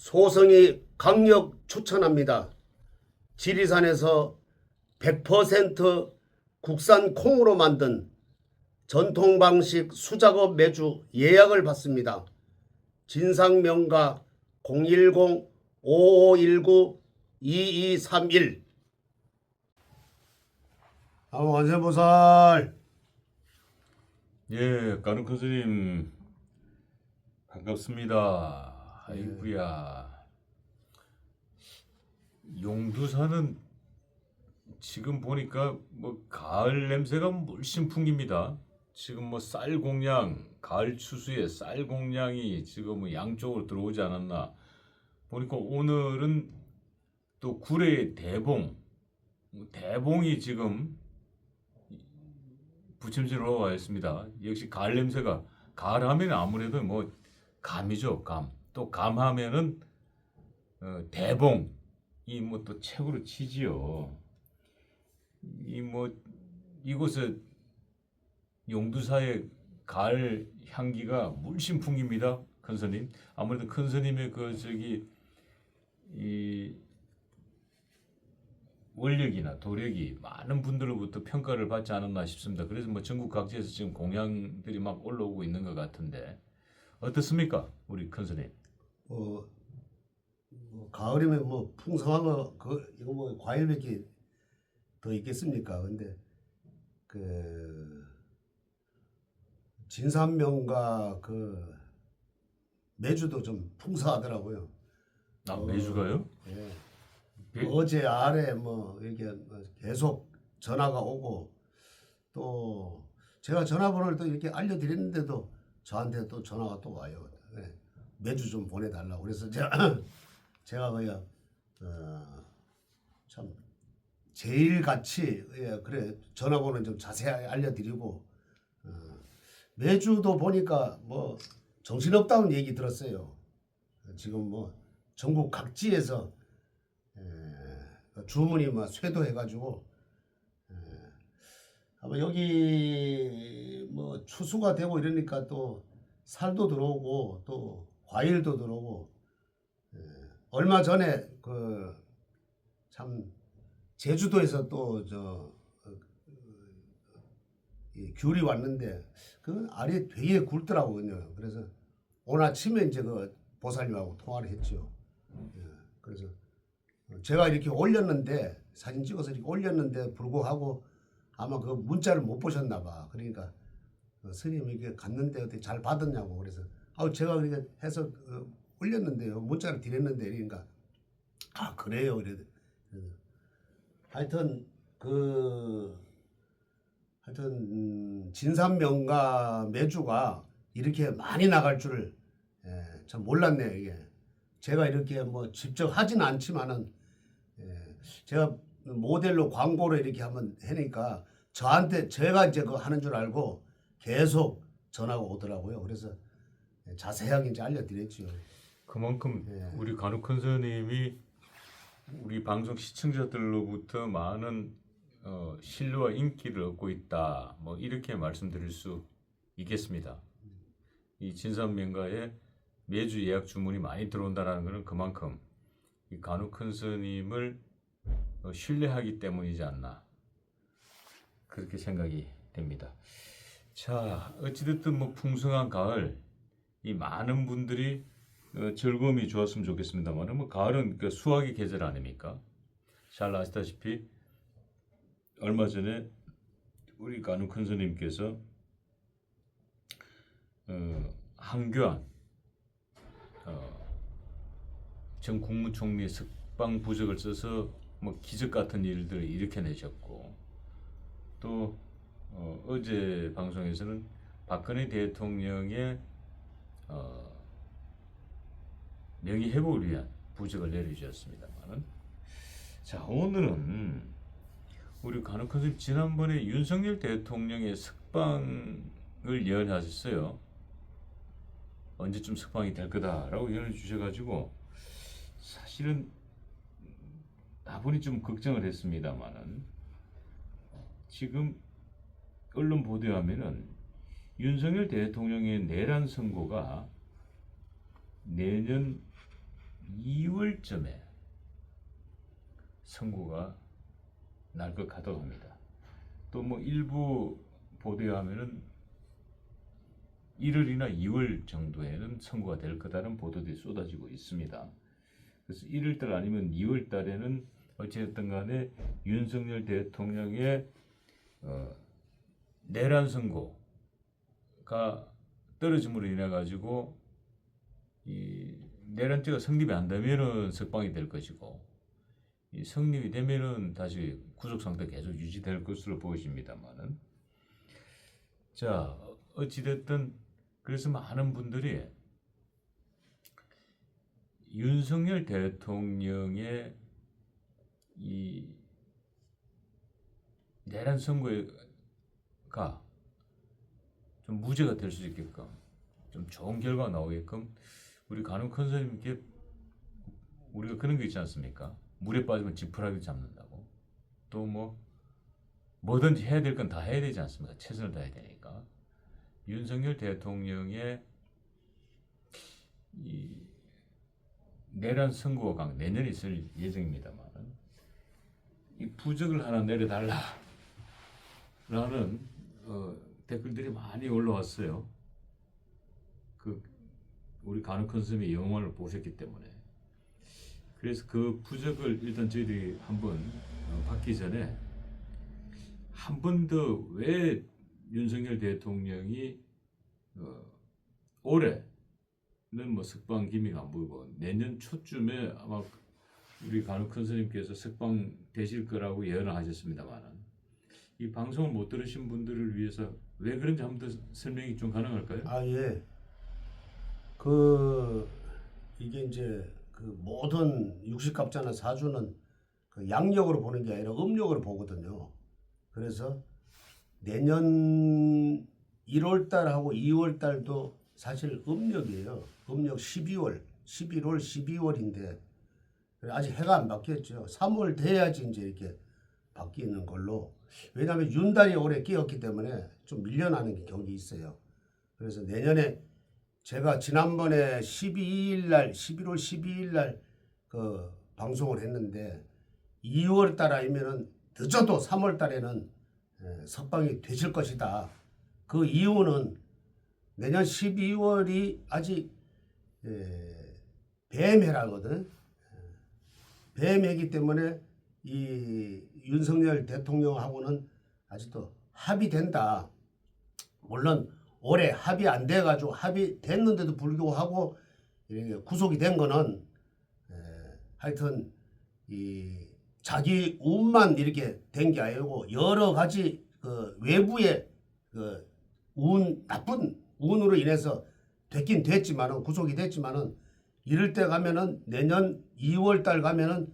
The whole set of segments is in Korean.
소성이 강력 추천합니다. 지리산에서 100% 국산 콩으로 만든 전통 방식 수작업 매주 예약을 받습니다. 진상명가 010-5519-2231. 원세보살. 예, 까는 큰스님 반갑습니다. 아이구야. 용두사는 지금 보니까 뭐 가을 냄새가 물씬 풍깁니다. 지금 뭐 쌀 공량, 가을 추수에 쌀 공량이 지금 뭐 양쪽으로 들어오지 않았나. 보니까 오늘은 또 구례의 대봉이 지금 부침질로 와 있습니다. 역시 가을 냄새가, 가을 하면 아무래도 뭐 감이죠, 감. 또 감하면은 대봉, 이 뭐 또 책으로 치지요. 이 뭐 이곳에 용두사의 가을 향기가 물씬 풍깁니다, 큰스님. 아무래도 큰스님의 그 저기 이 원력이나 도력이 많은 분들로부터 평가를 받지 않았나 싶습니다. 그래서 뭐 전국 각지에서 지금 공양들이 막 올라오고 있는 것 같은데 어떻습니까, 우리 큰스님? 가을이면 뭐 풍성한 거 이거 뭐 과일밖에 더 있겠습니까? 근데 그 진산명과 그 매주도 좀 풍성하더라고요. 아, 매주가요? 예. 예? 어제 아래 뭐 이렇게 계속 전화가 오고, 또 제가 전화번호를 또 이렇게 알려드렸는데도 저한테 또 전화가 또 와요. 예. 매주 좀 보내달라고. 그래서 제가 그냥 참 제일 같이, 예, 그래, 전화번호 좀 자세하게 알려드리고, 매주도 보니까 뭐 정신없다는 얘기 들었어요. 지금 뭐 전국 각지에서 주문이 막 쇄도해가지고, 아마 여기 뭐 추수가 되고 이러니까 또 살도 들어오고 또 과일도 들어오고, 얼마 전에 그 참 제주도에서 또 이 귤이 왔는데 그 알이 되게 굵더라고요. 그래서 오늘 아침에 이제 그 보살님하고 통화를 했죠. 예, 그래서 제가 이렇게 올렸는데, 사진 찍어서 이렇게 올렸는데 불구하고 아마 그 문자를 못 보셨나 봐. 그러니까 스님이 이게 갔는데 어떻게 잘 받았냐고. 그래서 제가 그렇게 해서 올렸는데요, 문자를 드렸는데, 그러니까 그래요. 그래도 하여튼 진산명가 매주가 이렇게 많이 나갈 줄을 참 몰랐네요. 이게 제가 이렇게 뭐 직접 하진 않지만은, 제가 모델로 광고를 이렇게 한번 하니까 저한테 제가 이제 그거 하는 줄 알고 계속 전화가 오더라고요. 그래서 자세하게 이제 알려드렸죠. 그만큼 우리 간혹 큰스님이 우리 방송 시청자들로부터 많은 신뢰와 인기를 얻고 있다, 뭐 이렇게 말씀드릴 수 있겠습니다. 이 진산명가에 매주 예약 주문이 많이 들어온다는 것은 그만큼 이 간혹 큰스님을 신뢰하기 때문이지 않나, 그렇게 생각이 됩니다. 자, 어찌됐든 뭐 풍성한 가을, 이 많은 분들이 즐거움이 좋았으면 좋겠습니다만, 뭐 가을은 그 수확의 계절 아닙니까? 잘 아시다시피 얼마 전에 우리 간혹 큰스님께서 한교안 전 국무총리 석방 부적을 써서 뭐 기적 같은 일들을 일으켜내셨고, 또 어제 방송에서는 박근혜 대통령의 명예 회복을 위한 부적을 내려주셨습니다만, 자, 오늘은 우리 간혹 큰스님 지난번에 윤석열 대통령의 석방을 예언하셨어요. 언제쯤 석방이 될 거다라고 예언을 주셔가지고 사실은 다분히 좀 걱정을 했습니다만은, 지금 언론 보도에 하면은 윤석열 대통령의 내란 선고가 내년 2월쯤에 선고가 날 것 같다고 합니다. 또 뭐 일부 보도에 하면은 1월이나 2월 정도에는 선고가 될 거다라는 보도들이 쏟아지고 있습니다. 그래서 1월달 아니면 2월달에는 어찌됐든 간에 윤석열 대통령의 내란 선고가 떨어짐으로 인해 가지고 이 내란죄가 성립이 안 되면은 석방이 될 것이고, 이 성립이 되면은 다시 구속 상태 계속 유지될 것으로 보여집니다만은, 자 어찌됐든 그래서 많은 분들이 윤석열 대통령의 이 내란 선고가 좀 무죄가 될 수 있게끔, 좀 좋은 결과가 나오게끔 우리 간혹 선생님께 우리가 그런 게 있지 않습니까? 물에 빠지면 지푸라기 잡는다고. 또 뭐든지 해야 될 건 다 해야 되지 않습니까? 최선을 다해야 되니까. 윤석열 대통령의 이 내란 선고가 내년에 있을 예정입니다만, 이 부적을 하나 내려달라라는 댓글들이 많이 올라왔어요. 우리 간혹 선생님의 영화를 보셨기 때문에. 그래서 그 부적을 일단 저희들이 한번 받기 전에 한 번 더 왜 윤석열 대통령이 올해는 뭐 석방 기미가 안 보이고 내년 초쯤에 아마 우리 간혹 선생님께서 석방 되실 거라고 예언을 하셨습니다만, 이 방송을 못 들으신 분들을 위해서 왜 그런지 한 번 더 설명이 좀 가능할까요? 아, 예. 이게 이제 모든 육식갑자나 사주는 양력으로 보는 게 아니라 음력으로 보거든요. 그래서 내년 1월 달하고 2월 달도 사실 음력이에요. 음력 12월, 11월, 12월인데 아직 해가 안 바뀌었죠. 3월 돼야지 이제 이렇게 바뀌는 걸로. 왜냐하면 윤달이 올해 끼었기 때문에 좀 밀려나는 경향이 있어요. 그래서 내년에 제가 지난번에 11월 12일 날 방송을 했는데 2월 달 아니면은 늦어도 3월 달에는 석방이 되실 것이다. 그 이유는 내년 12월이 아직 뱀해라거든. 뱀해기 때문에 이 윤석열 대통령하고는 아직도 합의된다. 물론 올해 합의 안 돼가지고 합의됐는데도 불구하고 이렇게 구속이 된 거는 하여튼 이 자기 운만 이렇게 된 게 아니고 여러 가지 외부의 나쁜 운으로 인해서 됐긴 됐지만은 구속이 됐지만은 이럴 때 가면은 내년 2월 달 가면은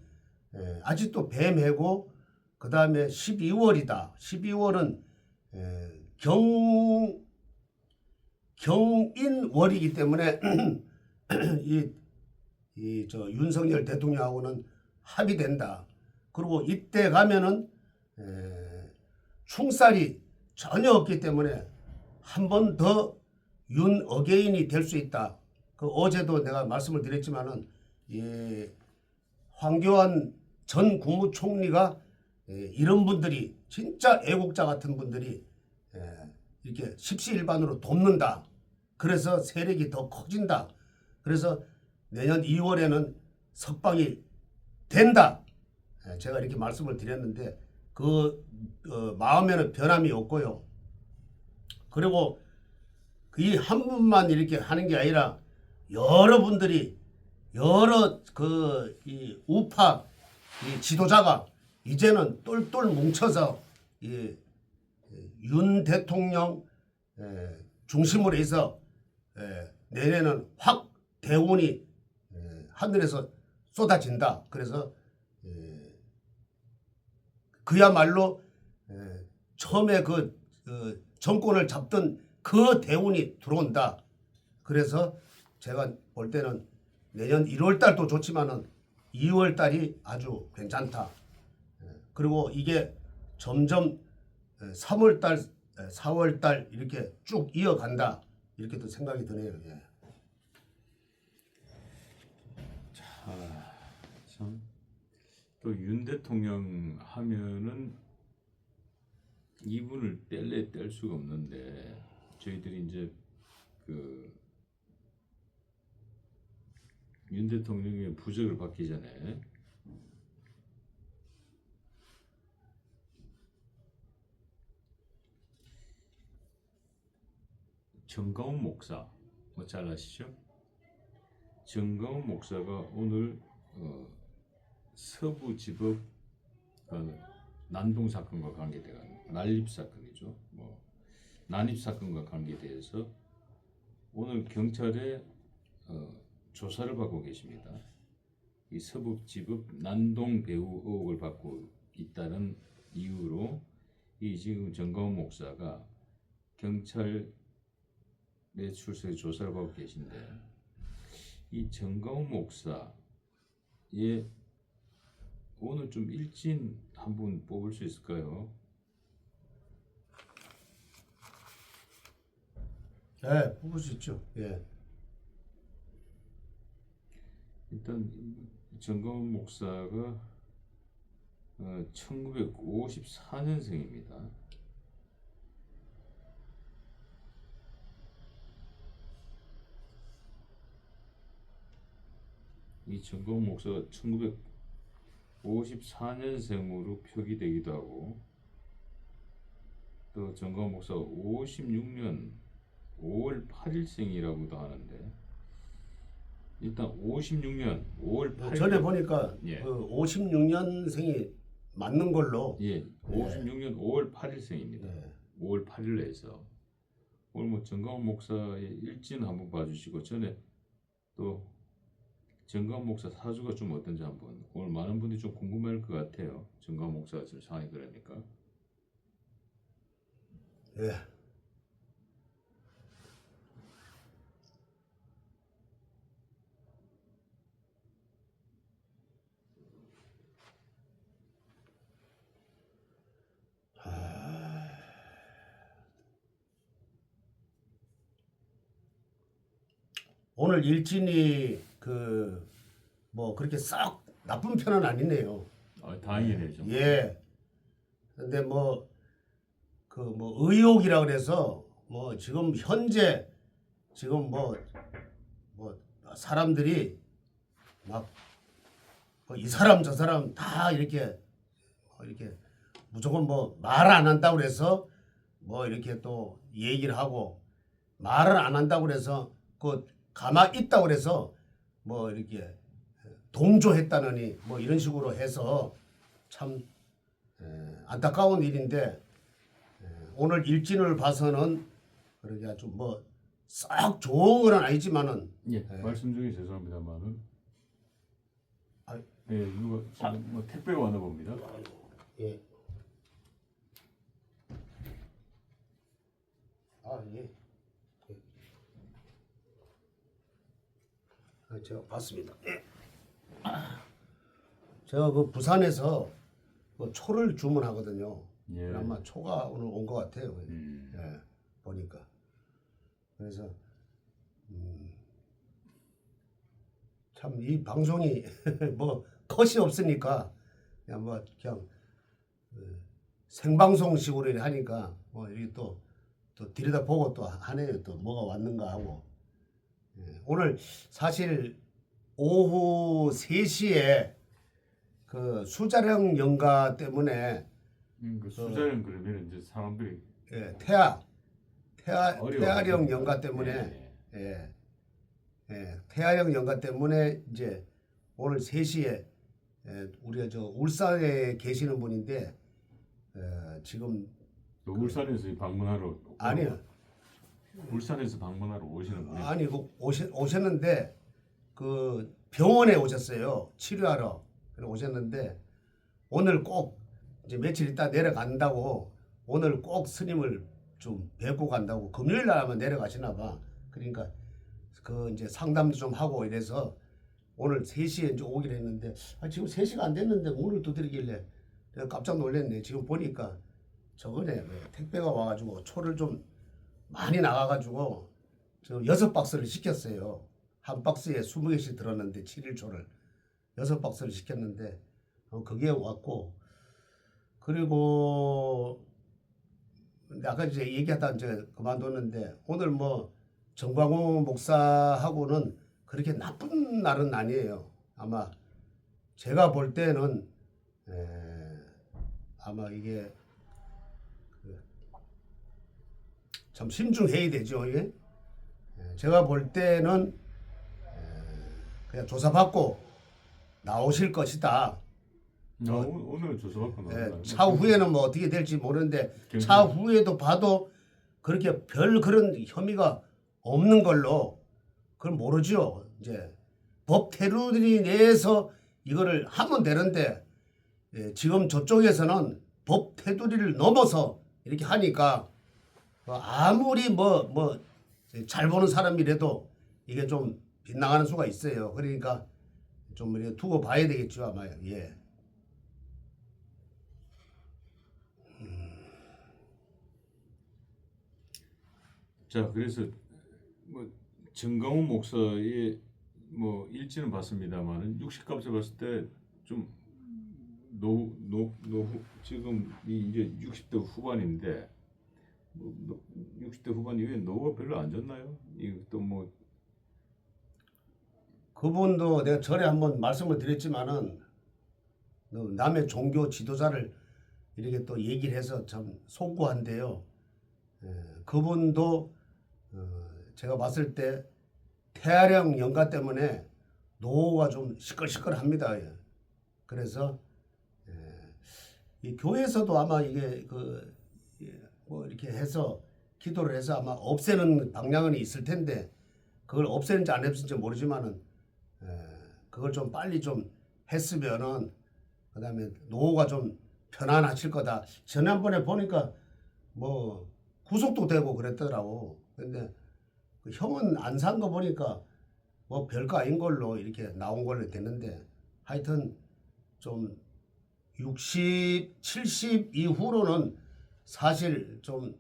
아직도 뱀해고, 그 다음에 12월이다. 12월은 경인월이기 때문에 저 윤석열 대통령하고는 합의된다. 그리고 이때 가면은 충살이 전혀 없기 때문에 한 번 더 윤 어게인이 될 수 있다. 어제도 내가 말씀을 드렸지만은 황교안 전 국무총리가 이런 분들이 진짜 애국자 같은 분들이 이렇게 십시일반으로 돕는다. 그래서 세력이 더 커진다. 그래서 내년 2월에는 석방이 된다. 제가 이렇게 말씀을 드렸는데 마음에는 변함이 없고요. 그리고 이 한 분만 이렇게 하는 게 아니라 여러분들이 여러 이 우파 이 지도자가 이제는 똘똘 뭉쳐서 윤 대통령 중심으로 해서 내년에는 확 대운이 하늘에서 쏟아진다. 그래서 그야말로 처음에 정권을 잡던 그 대운이 들어온다. 그래서 제가 볼 때는 내년 1월 달도 좋지만은 2월 달이 아주 괜찮다. 그리고 이게 점점 3월 달, 4월 달 이렇게 쭉 이어간다. 이렇게 또 생각이 드네요. 예. 자, 대통령 하면은 이분을 뗄 수가 없는데 저희들이 이제 그 윤 대통령의 부적을 받기 전에 정가운 목사 뭐 잘 아시죠? 정가운 목사가 오늘 서부지법 난동 사건과 관계돼가 난립 사건이죠. 뭐 난입 사건과 관계돼서 오늘 경찰에 조사를 받고 계십니다. 이 서부지법 난동 배후 의혹을 받고 있다는 이유로 이 지금 정가운 목사가 경찰에 출석해 조사를 받고 계신데 이 정가운 목사의 오늘 좀 일진 한 분 뽑을 수 있을까요? 네, 뽑을 수 있죠. 예. 일단 정가운 목사가 1954년생입니다. 이 정가운 목사가 1954년생으로 표기되기도 하고 또 정가운 목사가 56년 5월 8일생이라고도 하는데 일단 56년 5월 8일 전에 보니까 예. 그 56년생이 맞는 걸로. 예, 56년 5월 8일생입니다. 네. 5월 8일 해서 오늘 뭐 정가운 목사의 일진 한번 봐주시고 전에 또 정가운 목사 사주가 좀 어떤지 한번 오늘 많은 분들이 좀 궁금할 것 같아요. 정가운 목사 지금 상황이 그러니까. 예. 오늘 일진이 그 뭐 그렇게 썩 나쁜 편은 아니네요. 다행이네요. 좀. 예. 근데 뭐 그 뭐 의혹이라 그래서 뭐 지금 현재 지금 뭐 사람들이 막 이 사람 저 사람 다 이렇게 무조건 뭐 말 안 한다고 그래서 뭐 이렇게 또 얘기를 하고 말을 안 한다고 그래서 그 가만히 있다고 그래서 뭐 이렇게 동조했다느니 뭐 이런 식으로 해서 참 안타까운 일인데 오늘 일진을 봐서는 그러게 아주 뭐 싹 좋은 건 아니지만은 예, 말씀 중에 죄송합니다만은 예, 누가 뭐 택배가 왔나 봅니다. 예. 아, 예. 제가 봤습니다. 예. 제가 그 부산에서 그 초를 주문하거든요. 예. 아마 초가 오늘 온 것 같아요. 예, 보니까. 그래서 참 이 방송이 뭐 컷이 없으니까 그냥 뭐 그냥 생방송식으로 하니까 뭐 이렇게 또 들여다보고 또 하네요. 또 뭐가 왔는가 하고. 예, 오늘 사실 오후 3시에 그 수자령 연가 때문에 그 수자령 그러면 이제 사람들이 예, 태아령 연가 때문에 태아령 연가 때문에 이제 오늘 3시에 우리가 저 울산에 계시는 분인데 지금 울산에서 방문하러 아니요. 울산에서 방문하러 오시는 분이 아니 그 오셨는데 그 병원에 오셨어요. 치료하러. 그래 오셨는데 오늘 꼭 이제 며칠 있다 내려간다고 오늘 꼭 스님을 좀 뵙고 간다고 금요일 날 아마 내려가시나 봐. 그러니까 그 이제 상담도 좀 하고 이래서 오늘 3시에 이제 오기로 했는데 지금 3시가 안 됐는데 오늘 두드리길래 내가 깜짝 놀랐네. 지금 보니까 저번에 택배가 와가지고 초를 좀 많이 나가가지고 저 6박스를 시켰어요. 한 박스에 20개씩 들었는데 7일 초를 6박스를 시켰는데 그게 왔고 그리고 근데 아까 이제 얘기하다 이제 그만뒀는데 오늘 뭐 정광호 목사하고는 그렇게 나쁜 날은 아니에요. 아마 제가 볼 때는 아마 이게 참 신중해야 되죠. 이게 제가 볼 때는 그냥 조사받고 나오실 것이다. 오늘 조사받고 나왔나요? 차후에는 뭐 어떻게 될지 모르는데 경찰- 차후에도 봐도 그렇게 별 그런 혐의가 없는 걸로 그걸 모르죠. 이제 법 테두리 내에서 이거를 하면 되는데 지금 저쪽에서는 법 테두리를 넘어서 이렇게 하니까 아무리 뭐 잘 보는 사람이라도 이게 좀 빗나가는 수가 있어요. 그러니까 좀 이렇게 두고 봐야 되겠죠 아마. 예. 자, 그래서 뭐 정강훈 목사의 뭐 일지는 봤습니다만은 60값을 봤을 때 좀 노후 지금 이제 60대 후반인데 뭐 60대 후반 이후에 노후가 별로 안 좋나요? 이것도 뭐 그분도 내가 전에 한번 말씀을 드렸지만은 남의 종교 지도자를 이렇게 또 얘기를 해서 참 송구한데요. 그분도 제가 봤을 때 태아령 연가 때문에 노후가 좀 시끌시끌합니다. 예. 그래서 이 교회에서도 아마 이게 뭐 이렇게 해서 기도를 해서 아마 없애는 방향은 있을 텐데 그걸 없애는지 안 없애는지 모르지만은 그걸 좀 빨리 좀 했으면은 그다음에 노후가 좀 편안하실 거다. 지난번에 보니까 뭐 구속도 되고 그랬더라고. 근데 그 형은 안 산 거 보니까 뭐 별거 아닌 걸로 이렇게 나온 걸로 됐는데 하여튼 좀 60, 70 이후로는 사실 좀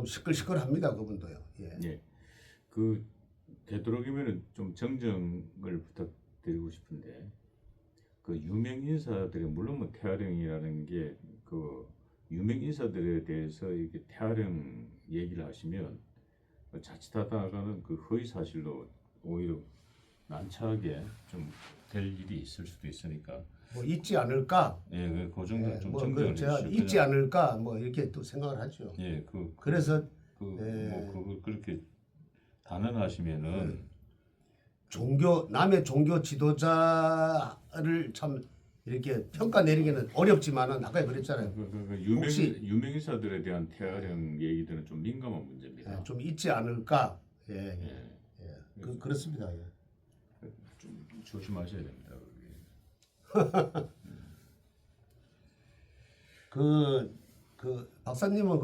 시끌시끌합니다. 그분도요. 예. 예. 그 되도록이면은 좀 정정을 부탁드리고 싶은데 그 유명 인사들이 물론 뭐 태아령이라는 게 그 유명 인사들에 대해서 이렇게 태아령 얘기를 하시면 자칫하다가는 그 허위 사실로 오히려 난처하게 좀 될 일이 있을 수도 있으니까 뭐 있지 않을까? 예, 그 정도 좀 뭐 정정을 제가 해주시죠. 있지 않을까? 뭐 이렇게 또 생각을 하죠. 예, 그래서 뭐 그걸 그렇게 단언하시면은 남의 종교 지도자를 참 이렇게 평가 내리기는 어렵지만은 아까 그랬잖아요. 혹시- 유명 인사들에 대한 태아령 얘기들은 좀 민감한 문제입니다. 좀 있지 않을까? 예, 예, 그렇습니다. 예. 좀 조심하셔야 됩니다. 그 박사님은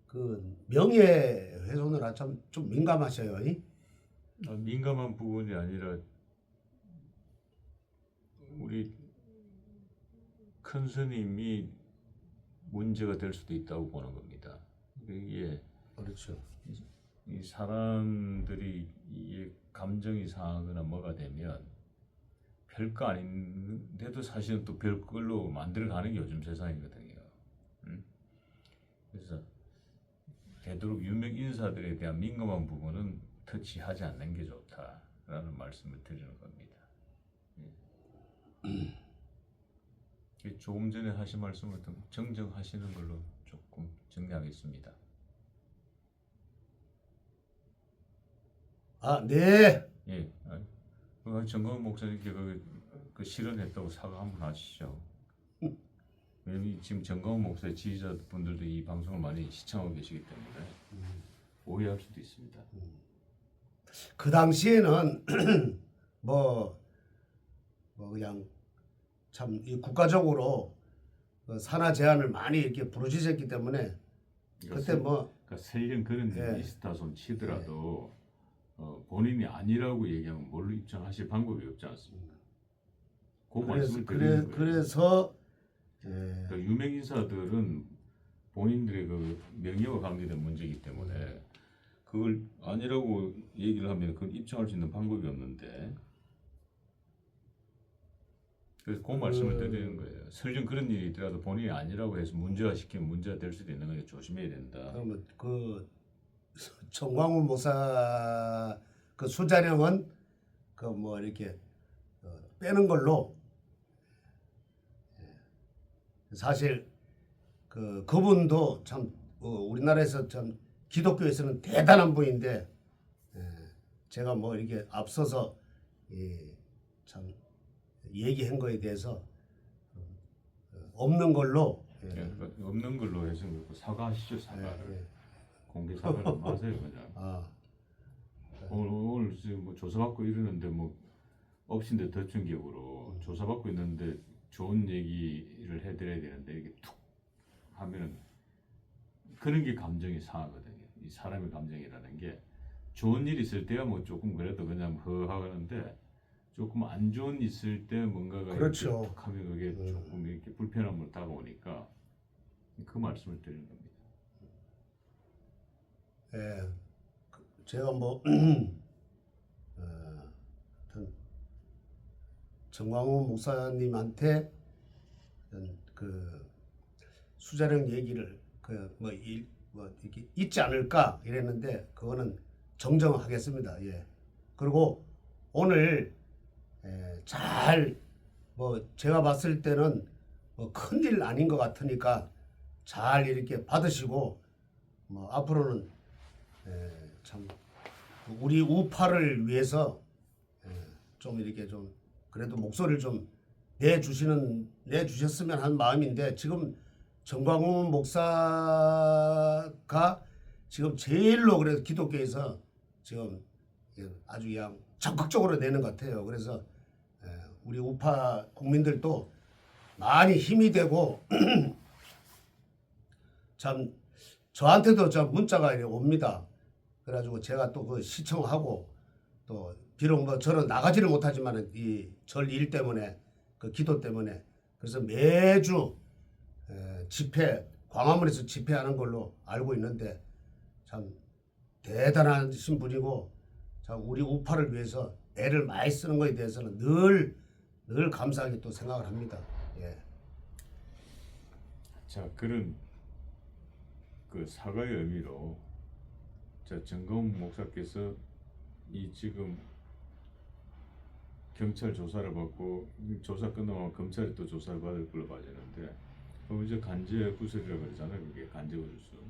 그 명예훼손을 참 좀 민감하셔요. 이? 민감한 부분이 아니라 우리 큰 스님이 문제가 될 수도 있다고 보는 겁니다. 이게 그렇죠. 이 사람들이 이게 감정이 상하거나 뭐가 되면 별거 아닌데도 사실은 또 별걸로 만들어가는 게 요즘 세상이거든요. 그래서 되도록 유명 인사들에 대한 민감한 부분은 터치하지 않는 게 좋다라는 말씀을 드리는 겁니다. 조금 전에 하신 말씀을 좀 정정하시는 걸로 조금 정리하겠습니다. 아, 네. 예, 정광훈 목사님께 그 실언했다고 사과 한번 하시죠. 왜냐면 지금 정광훈 목사의 지지자분들도 이 방송을 많이 시청하고 계시기 때문에 오해할 수도 있습니다. 그 당시에는 뭐 그냥 참 이 국가적으로 그 산하 제한을 많이 이렇게 부르짖었기 때문에 그때 뭐 그러니까 설령 그런 일이 예. 있다 손 치더라도 본인이 아니라고 얘기하면 뭘로 입증하실 방법이 없지 않습니까? 그 말씀을 드리는 거예요. 그래서 그러니까 유명 인사들은 본인들의 그 명예와 관계된 문제이기 때문에 그걸 아니라고 얘기를 하면 그걸 입증할 수 있는 방법이 없는데 그래서 그 말씀을 드리는 거예요. 설령 그런 일이 있더라도 본인이 아니라고 해서 문제화시키면 문제가 될 수도 있는 거니까 조심해야 된다. 그러면 그 정광훈 목사 그 수자령은 그 뭐 이렇게 빼는 걸로 사실 그분도 참 우리나라에서 참 기독교에서는 대단한 분인데 제가 뭐 이렇게 앞서서 참 얘기한 거에 대해서 없는 걸로 그러니까 없는 걸로 해서 그렇고 사과하시죠. 사과를. 예. 공개 사과를 마세요 그냥. 아, 오늘 지금 뭐 조사받고 이러는데 뭐 업신데 더 충격으로 조사받고 있는데 좋은 얘기를 해드려야 되는데 이게 툭 하면은 그런 게 감정이 상하거든요. 이 사람의 감정이라는 게 좋은 일 있을 때야 뭐 조금 그래도 그냥 허하는데 조금 안 좋은 일 있을 때 뭔가가 그렇죠. 이렇게 툭 하면 그게 조금 이렇게 불편함으로 다가오니까 그 말씀을 드리는 겁니다. 예, 제가 뭐 하여튼 정광훈 목사님한테 그 수자령 얘기를 뭐 이렇게 있지 않을까 이랬는데 그거는 정정하겠습니다. 예. 그리고 오늘 잘 뭐 제가 봤을 때는 뭐 큰일 아닌 것 같으니까 잘 이렇게 받으시고 뭐 앞으로는 참 우리 우파를 위해서 좀 이렇게 좀 그래도 목소리를 좀 내주셨으면 하는 마음인데 지금 정광훈 목사가 지금 제일로 그래도 기독교에서 지금 아주 그냥 적극적으로 내는 것 같아요. 그래서 우리 우파 국민들도 많이 힘이 되고 참 저한테도 저 문자가 옵니다. 그래가지고 제가 또 그 시청하고 또 비록 뭐 저는 나가지를 못하지만 이 절 일 때문에 그 기도 때문에 그래서 매주 집회 광화문에서 집회하는 걸로 알고 있는데 참 대단하신 분이고 참 우리 우파를 위해서 애를 많이 쓰는 것에 대해서는 늘 감사하게 또 생각을 합니다. 예. 자, 그런 그 사과의 의미로 자 정광훈 목사께서 이 지금 경찰 조사를 받고 조사 끝나면 검찰이 또 조사를 받을 걸로 봐지는데 그럼 이제 간제 구설이라고 그러잖아요. 그게 간제 구설.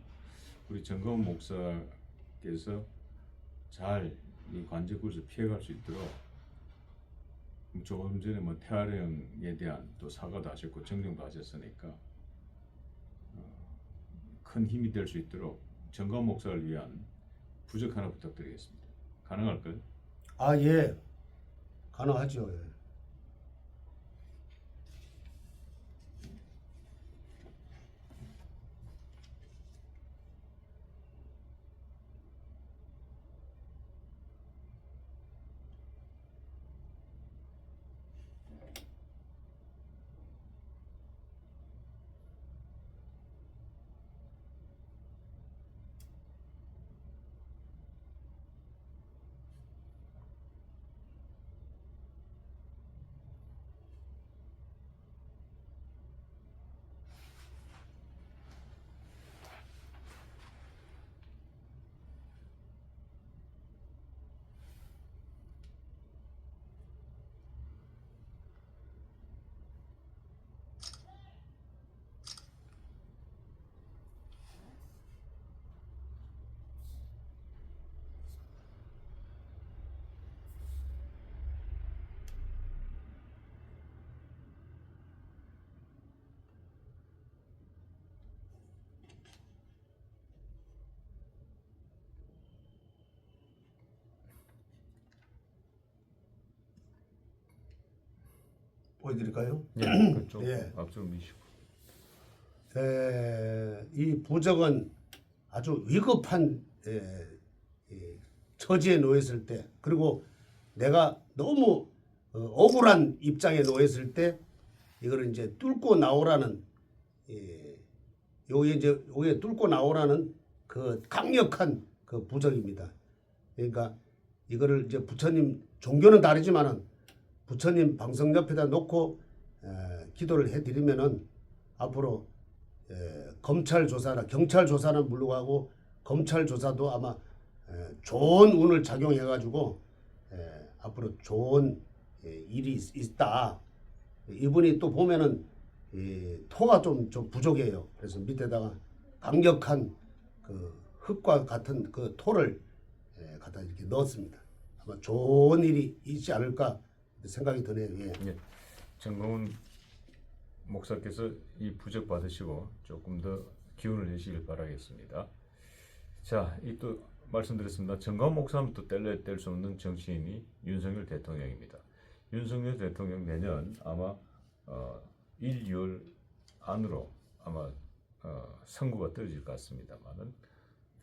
우리 정광훈 목사께서 잘 이 관제 구설 피해갈 수 있도록 조금 전에 뭐 태아령에 대한 또 사과도 하셨고 정정도 하셨으니까 큰 힘이 될 수 있도록 정광훈 목사를 위한 부적 하나 부탁드리겠습니다. 가능할까요? 아, 예. 가능하죠. 예. 보여드릴까요? 예, 그쪽 예. 앞쪽 미시고. 이 부적은 아주 위급한 처지에 놓였을 때 그리고 내가 너무 억울한 입장에 놓였을 때 이거를 이제 뚫고 나오라는 요게 뚫고 나오라는 그 강력한 그 부적입니다. 그러니까 이거를 이제 부처님 종교는 다르지만은 부처님 방석 옆에다 놓고 기도를 해드리면은 앞으로 검찰 조사나 경찰 조사는 물러가고 검찰 조사도 아마 좋은 운을 작용해가지고 앞으로 좋은 일이 있다. 이분이 또 보면은 토가 좀 부족해요. 그래서 밑에다가 강력한 그 흙과 같은 그 토를 갖다 이렇게 넣었습니다. 아마 좋은 일이 있지 않을까 생각이 드네요. 예. 예. 정광훈 목사께서 이 부적 받으시고 조금 더 기운을 내시길 바라겠습니다. 자, 이 또 말씀드렸습니다. 정광훈 목사는 또 뗄 수 없는 정치인이 윤석열 대통령입니다. 윤석열 대통령 내년 아마 1, 2월 안으로 아마 선고가 떨어질 것 같습니다만은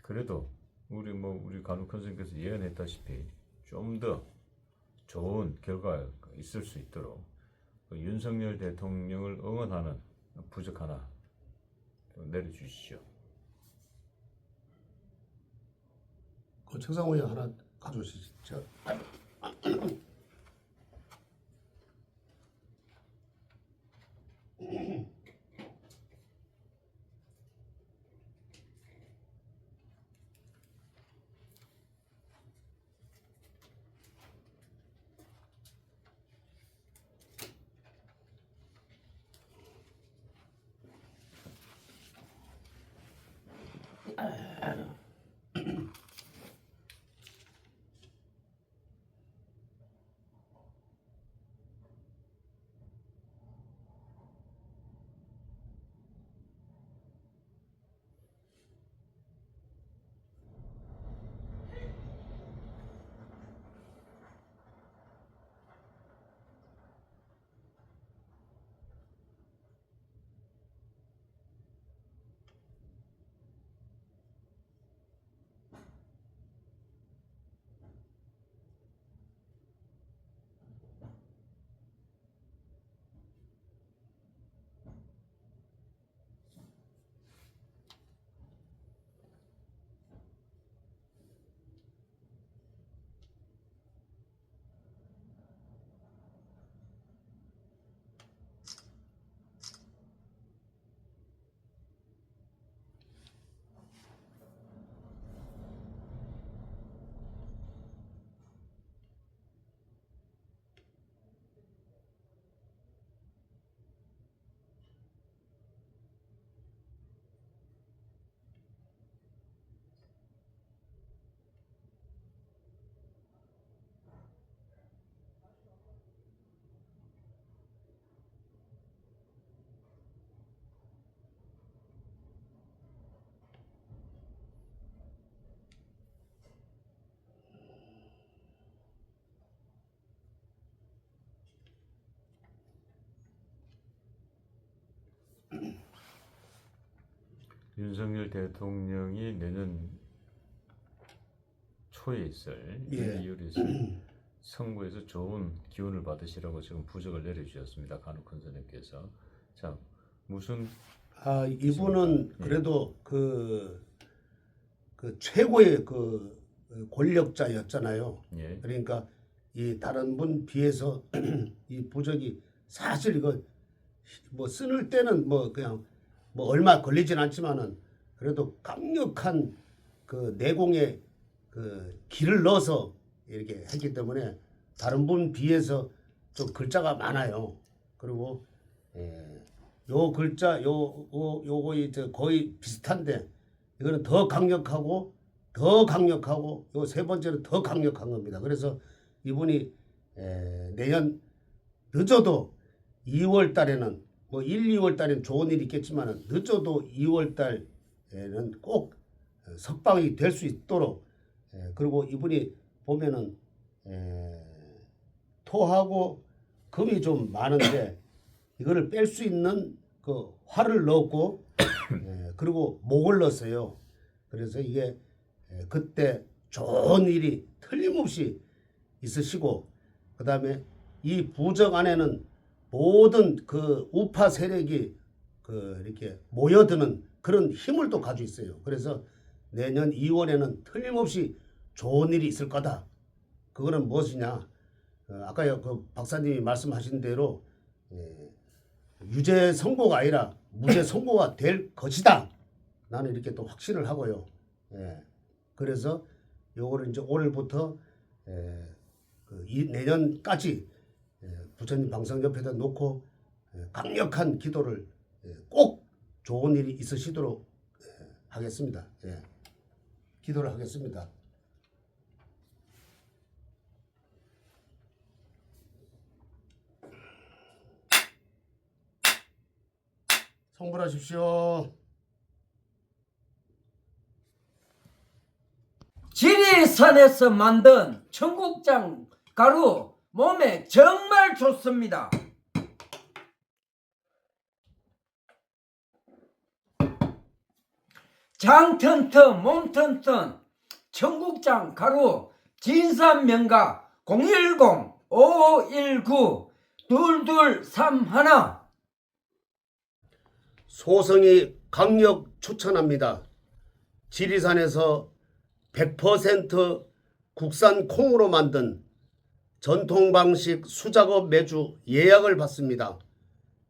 그래도 우리 간혹 선생님께서 예언했다시피 좀 더 좋은 결과가 있을 수 있도록 윤석열 대통령을 응원하는 부적 하나 내려주시죠. 그 책상 위에 하나 가져오시죠. 윤석열 대통령이 내년 초에 있을 예. 2월에 있을 선거에서 좋은 기운을 받으시라고 지금 부적을 내려주셨습니다. 간혹 선생님께서. 자, 무슨 이분은 예. 그래도 그 최고의 그 권력자였잖아요. 예. 그러니까 이 다른 분 비해서 이 부적이 사실 이거 뭐 쓰는 때는 뭐 그냥 뭐 얼마 걸리진 않지만은 그래도 강력한 그 내공에 그 기를 넣어서 이렇게 했기 때문에 다른 분 비해서 좀 글자가 많아요. 그리고 요 글자 요거 이제 거의 비슷한데 이거는 더 강력하고 요 세 번째는 더 강력한 겁니다. 그래서 이분이 내년 늦어도 2월 달에는 뭐 1, 2월 달에는 좋은 일이 있겠지만 늦어도 2월 달에는 꼭 석방이 될 수 있도록 그리고 이분이 보면은 토하고 금이 좀 많은데 이거를 뺄 수 있는 그 활을 넣었고 그리고 목을 넣었어요. 그래서 이게 그때 좋은 일이 틀림없이 있으시고 그다음에 이 부적 안에는 모든 그 우파 세력이 그 이렇게 모여드는 그런 힘을 또 가지고 있어요. 그래서 내년 2월에는 틀림없이 좋은 일이 있을 거다. 그거는 무엇이냐? 아까 그 박사님이 말씀하신 대로 유죄 선고가 아니라 무죄 선고가 될 것이다. 나는 이렇게 또 확신을 하고요. 예. 그래서 요거를 이제 오늘부터 내년까지 부처님 방송협회에다 놓고 강력한 기도를 꼭 좋은 일이 있으시도록 하겠습니다. 예. 기도를 하겠습니다. 성불하십시오. 지리산에서 만든 청국장 가루 몸에 정말 좋습니다. 장 튼튼 몸 튼튼 청국장 가루 진산명가 010-5519-2231 소성이 강력 추천합니다. 지리산에서 100% 국산 콩으로 만든 전통 방식 수작업 매주 예약을 받습니다.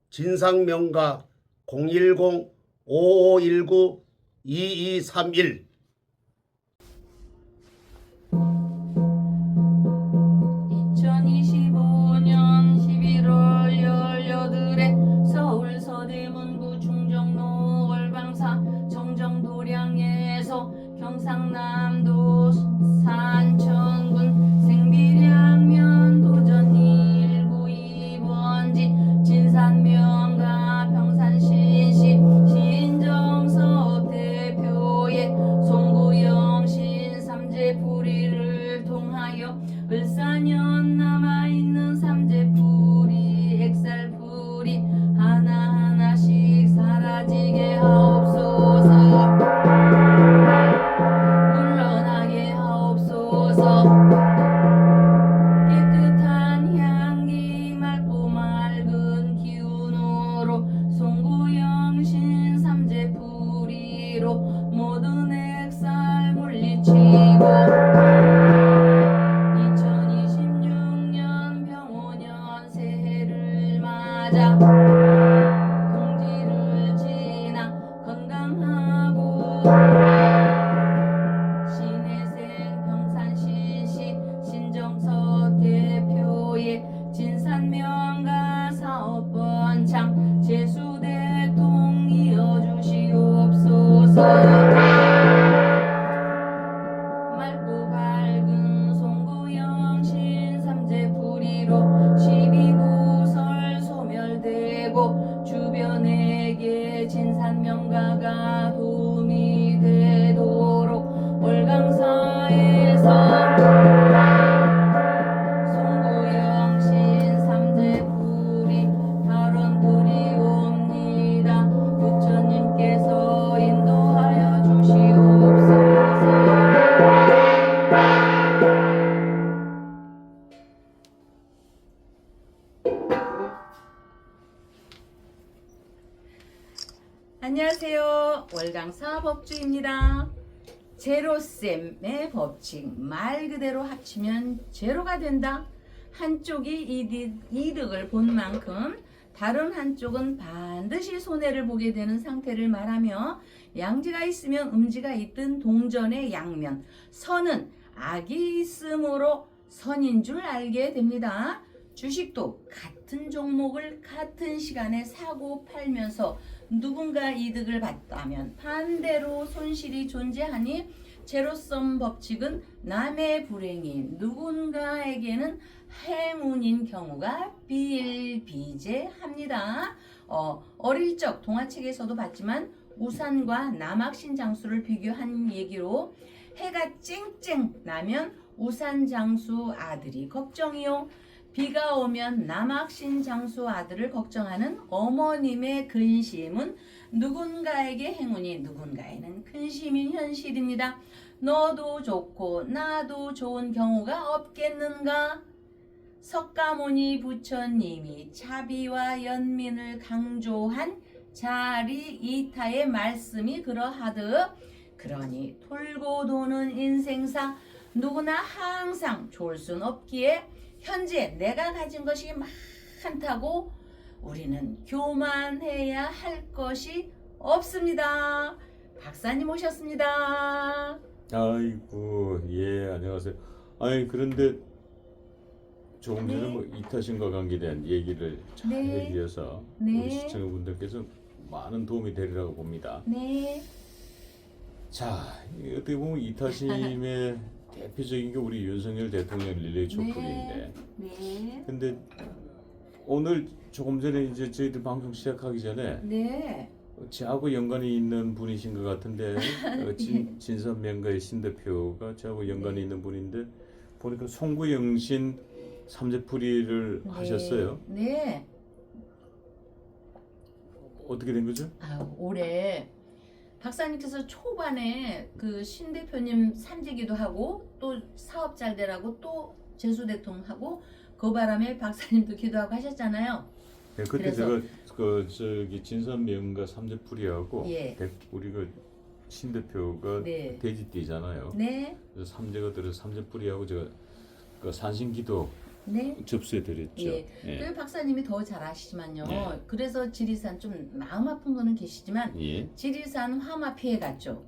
진상명가 010-5519-2231 2025년 11월 18일에 서울 서대문구 중정로 월광사 정정도량에서 경상남도 산천군 생비량면 도전 192번지 진산명가 평산신시 신정섭 대표의 송구영신 삼재풀이를 통하여 을사년 남아있는 삼재풀이 액살풀이 하나하나씩 사라지게 하옵소서. 물러나게 하옵소서. 깨끗한 향기 맑고 맑은 기운으로 송구영신 삼재풀이로 모든 액살 물리치고 2026년 병오년 새해를 맞아 동지를 지나 건강하고 신혜생 평산신시 신정서 대표의 진산명가 사업번창 제수대통 이어주시옵소서. 맑고 밝은 송구영신 삼재풀이로 12구설 소멸되고 주변에게 진산명가가 도움이 되도록 월광사에서 송구영신 삼재풀이 발언드리옵니다. 부처님께서 인도하여 주시옵소서. 안녕하세요. 월광사 법주입니다. 제로셈의 법칙 말 그대로 합치면 제로가 된다. 한쪽이 이득을 본 만큼 다른 한쪽은 반드시 손해를 보게 되는 상태를 말하며 양지가 있으면 음지가 있든 동전의 양면 선은 악이 있으므로 선인 줄 알게 됩니다. 주식도 같은 종목을 같은 시간에 사고 팔면서 누군가 이득을 봤다면 반대로 손실이 존재하니 제로섬 법칙은 남의 불행이 누군가에게는 행운인 경우가 비일비재합니다. 어릴 적 동화책에서도 봤지만 우산과 남학신 장수를 비교한 얘기로 해가 쨍쨍 나면 우산 장수 아들이 걱정이요, 비가 오면 남학신 장수 아들을 걱정하는 어머님의 근심은 누군가에게 행운이 누군가에는 근심인 현실입니다. 너도 좋고 나도 좋은 경우가 없겠는가? 석가모니 부처님이 자비와 연민을 강조한 자리 이타의 말씀이 그러하듯, 그러니 돌고 도는 인생사 누구나 항상 좋을 순 없기에 현재 내가 가진 것이 많다고 우리는 교만해야 할 것이 없습니다. 박사님 오셨습니다. 아이고, 예, 안녕하세요. 아니, 그런데 조금 전에 네. 뭐 이타심과 관계된 얘기를 잘 네. 해주셔서 네. 우리 시청자분들께서 많은 도움이 되리라고 봅니다. 네. 자, 이게 어떻게 보면 이타심의 대표적인 게 우리 윤석열 대통령 릴레이 촛불인데, 네. 근데 오늘 조금 전에 이제 저희들 방송 시작하기 전에 네. 저하고 연관이 있는 분이신 것 같은데 진선명가의 신 대표가 저하고 연관이 네. 있는 분인데 보니까 송구영신 삼재풀이를 네. 하셨어요. 네. 어떻게 된 거죠? 올해 박사님께서 초반에 그 신 대표님 삼재기도 하고 또 사업 잘 되라고 또 재수 대통하고 그 바람에 박사님도 기도하고 하셨잖아요. 네, 그때 그래서- 제가 그 저기 진선명가 삼재풀이하고 예. 우리 그 신 대표가 네. 돼지띠잖아요. 네. 그래서 삼재가 들어서 삼재풀이하고 제가 그 산신기도 네. 접수해 드렸죠. 예. 예. 그 박사님이 더 잘 아시지만요. 네. 그래서 지리산 좀 마음 아픈 분은 계시지만 예. 지리산 화마 피해 갔죠.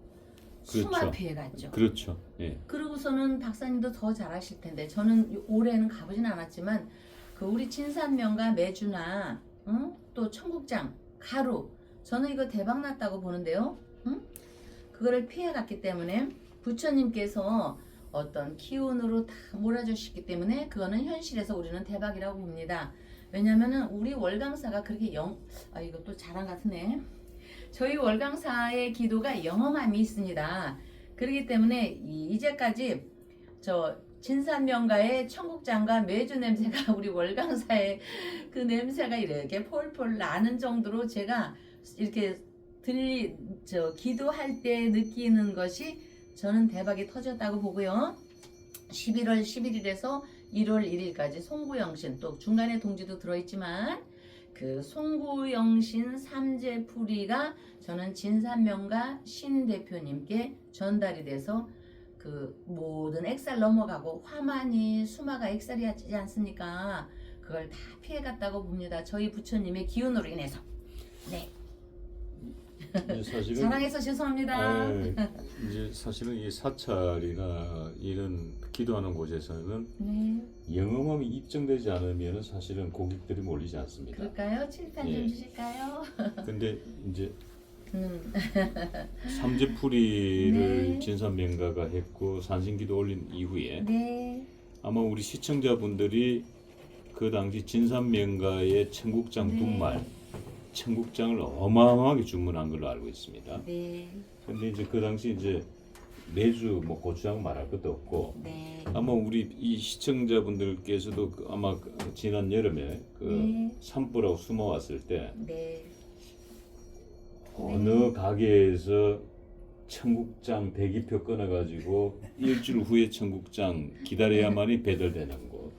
수마 그렇죠. 피해 갔죠. 그렇죠. 예. 그러고서는 박사님도 더 잘 아실 텐데 저는 올해는 가보진 않았지만 그 우리 진산명가 매주나 또 청국장 가루 저는 이거 대박 났다고 보는데요. 그거를 피해 갔기 때문에 부처님께서 어떤 기운으로 다 몰아주시기 때문에 그거는 현실에서 우리는 대박이라고 봅니다. 왜냐면은 우리 월강사가 그렇게 이거 또 자랑 같으네. 저희 월강사의 기도가 영험함이 있습니다. 그렇기 때문에 이제까지 저 진산명가의 청국장과 매주 냄새가 우리 월강사의 그 냄새가 이렇게 폴폴 나는 정도로 제가 이렇게 기도할 때 느끼는 것이 저는 대박이 터졌다고 보고요. 11월 11일에서 1월 1일까지 송구영신 또 중간에 동지도 들어있지만 그 송구영신 삼재풀이가 저는 진산명가 신 대표님께 전달이 돼서 그 모든 액살 넘어가고 화만이 수마가 액살이지 않습니까? 그걸 다 피해갔다고 봅니다. 저희 부처님의 기운으로 인해서. 네. 사실은 자랑해서 죄송합니다. 이제 사실은 이 사찰이나 이런 기도하는 곳에서는 네. 영험함이 입증되지 않으면 사실은 고객들이 몰리지 않습니다. 그럴까요? 칠판 예. 좀 주실까요? 근데 이제 음. 삼재풀이를 네. 진산명가가 했고 산신기도 올린 이후에 네. 아마 우리 시청자분들이 그 당시 진산명가의 청국장 네. 분말 청국장을 어마어마하게 주문한 걸로 알고 있습니다. 네. 근데 이제 그 당시 이제 매주 뭐 고추장 말할 것도 없고 네. 아마 우리 이 시청자분들께서도 아마 지난 여름에 그 네. 산불하고 숨어 왔을 때 네. 어느 가게에서 청국장 대기표 끊어가지고 일주일 후에 청국장 기다려야만이 배달되는 곳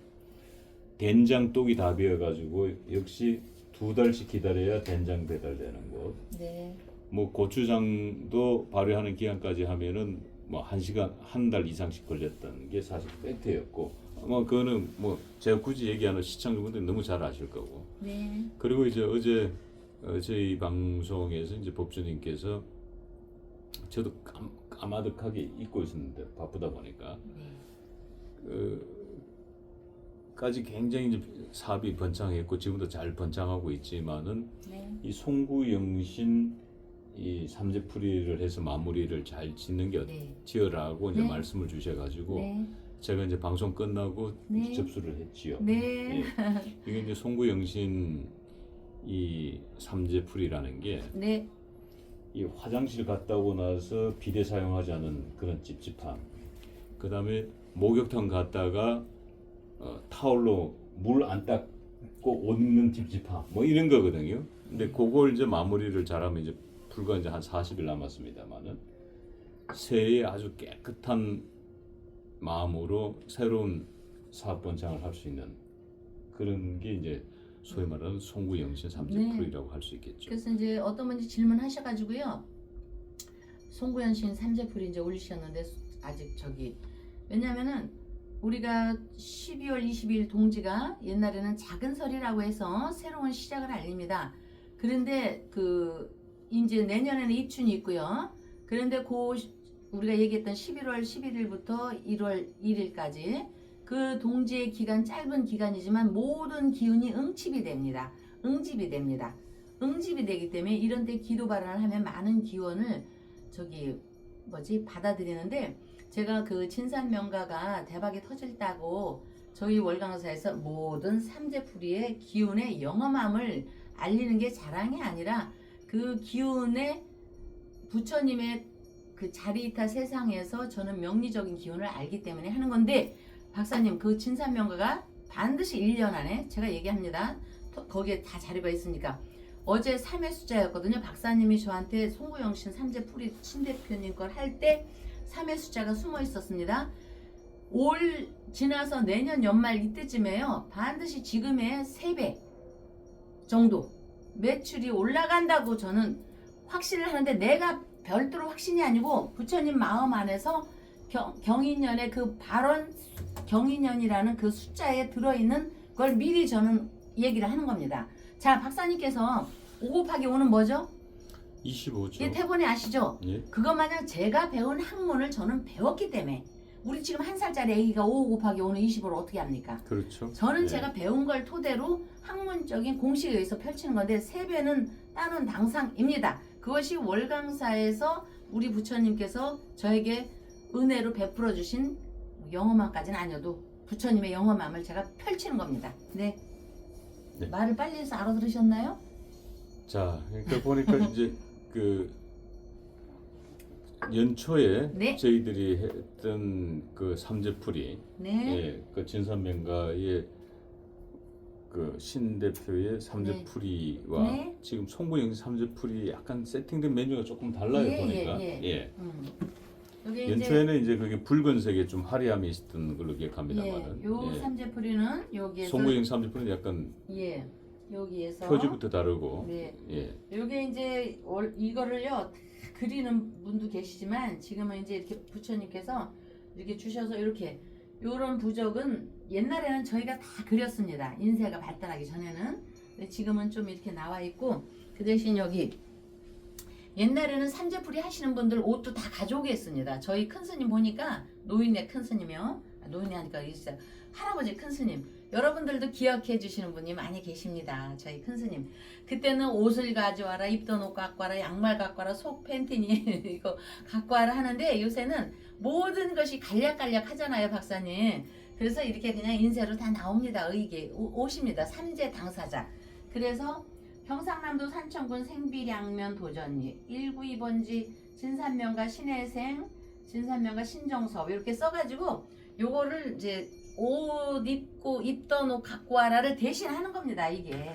된장 똑이 다 비어가지고 역시 2달씩 기다려야 된장 배달되는 곳 네. 뭐 고추장도 발효하는 기간까지 하면은 뭐 1시간 한 달 이상씩 걸렸던 게 사실 팩트였고 아마 그거는 뭐 제가 굳이 얘기하는 시청자분들 너무 잘 아실 거고 네. 그리고 이제 어제 저희 방송에서 이제 법주님께서 저도 까마득하게 잊고 있었는데 바쁘다 보니까 까지 굉장히 이제 사업이 번창했고 지금도 잘 번창하고 있지만은 네. 이 송구영신 이 삼재풀이를 해서 마무리를 잘 짓는 게 네. 지어라고 이제 네. 말씀을 주셔가지고 네. 제가 이제 방송 끝나고 네. 접수를 했지요. 네. 예. 이게 이제 송구영신 이 삼재풀이라는 게 네. 이 화장실 갔다 오고 나서 비데 사용하지 않은 그런 찝찝함. 그 다음에 목욕탕 갔다가 타올로 물 안 닦고 옷 입는 찝찝함. 뭐 이런 거거든요. 근데 그걸 이제 마무리를 잘하면 이제 불과 이제 한 40일 남았습니다만은 새해 아주 깨끗한 마음으로 새로운 사업 번창을 할 수 있는 그런 게 이제 소위 말하는 송구영신 삼재풀이라고 할 수 있겠죠. 그래서 이제 어떤 분이 질문하셔가지고요. 송구현신 삼재풀이 이제 올리셨는데 아직 왜냐면은 우리가 12월 22일 동지가 옛날에는 작은 설이라고 해서 새로운 시작을 알립니다. 그런데 이제 내년에는 입춘이 있고요. 그런데 우리가 얘기했던 11월 11일부터 1월 1일까지 그 동지의 기간 짧은 기간이지만 모든 기운이 응집이 됩니다. 응집이 되기 때문에 이런 때 기도 발언을 하면 많은 기원을 받아들이는데, 제가 그 진산명가가 대박이 터질다고 저희 월강사에서 모든 삼재풀이의 기운의 영험함을 알리는 게 자랑이 아니라 그 기운의 부처님의 그 자리이타 세상에서 저는 명리적인 기운을 알기 때문에 하는 건데, 박사님 그 진산명가가 반드시 1년 안에 제가 얘기합니다. 거기에 다 자료가 있으니까. 어제 3회 숫자였거든요. 박사님이 저한테 송구영신 삼재풀이 신대표님 걸 할 때 3회 숫자가 숨어 있었습니다. 올 지나서 내년 연말 이때쯤에요. 반드시 지금의 3배 정도 매출이 올라간다고 저는 확신을 하는데, 내가 별도로 확신이 아니고 부처님 마음 안에서 경인년의 그 발언, 경인년이라는 그 숫자에 들어있는 걸 미리 저는 얘기를 하는 겁니다. 자, 박사님께서 5 곱하기 5는 뭐죠? 25죠. 예, 태본에 아시죠? 예. 그거 마냥 제가 배운 학문을 저는 배웠기 때문에. 우리 지금 1살짜리 애기가 5 곱하기 5는 25를 어떻게 합니까? 그렇죠. 저는 예. 제가 배운 걸 토대로 학문적인 공식에 의해서 펼치는 건데, 3배는 따놓은 당상입니다. 그것이 월강사에서 우리 부처님께서 저에게 은혜로 베풀어 주신 영험함까지는 아니어도 부처님의 영험함을 제가 펼치는 겁니다. 네. 네. 말을 빨리 해서 알아들으셨나요? 자, 그러니까 보니까 이제 그 연초에 네. 저희들이 했던 그 삼재풀이, 네. 예, 그 진산명가의 그 신 대표의 삼재풀이와 네. 지금 송구영 삼재풀이 약간 세팅된 메뉴가 조금 달라요. 예, 보니까. 예, 예. 여기 연초에는 이제 그게 붉은색에 좀 화려함이 있었던 걸로 기억합니다만은. 요 삼재풀이는 여기에서 송구영 삼재풀은 약간 여기에서 표지부터 다르고. 네. 예. 요게 이제 이거를요 그리는 분도 계시지만, 지금은 이제 이렇게 부처님께서 이렇게 주셔서 이렇게 요런 부적은 옛날에는 저희가 다 그렸습니다. 인쇄가 발달하기 전에는. 근데 지금은 좀 이렇게 나와 있고, 그 대신 여기 옛날에는 삼재풀이 하시는 분들 옷도 다 가져오게 했습니다. 저희 큰 스님 보니까, 노인네 큰 스님이요. 노인네 하니까 진짜 할아버지 큰 스님. 여러분들도 기억해 주시는 분이 많이 계십니다. 저희 큰 스님. 그때는 옷을 가져와라, 입던 옷 갖고 와라, 양말 갖고 와라, 속 팬티니 이거 갖고 와라 하는데, 요새는 모든 것이 간략간략 하잖아요, 박사님. 그래서 이렇게 그냥 인쇄로 다 나옵니다. 의계 옷입니다. 삼재 당사자. 그래서 경상남도 산청군 생비량면 도전리 192번지 진산명가 신혜생, 진산명가 신정섭 이렇게 써가지고 요거를 이제 옷 입고 입던 옷 갖고 와라를 대신 하는 겁니다, 이게.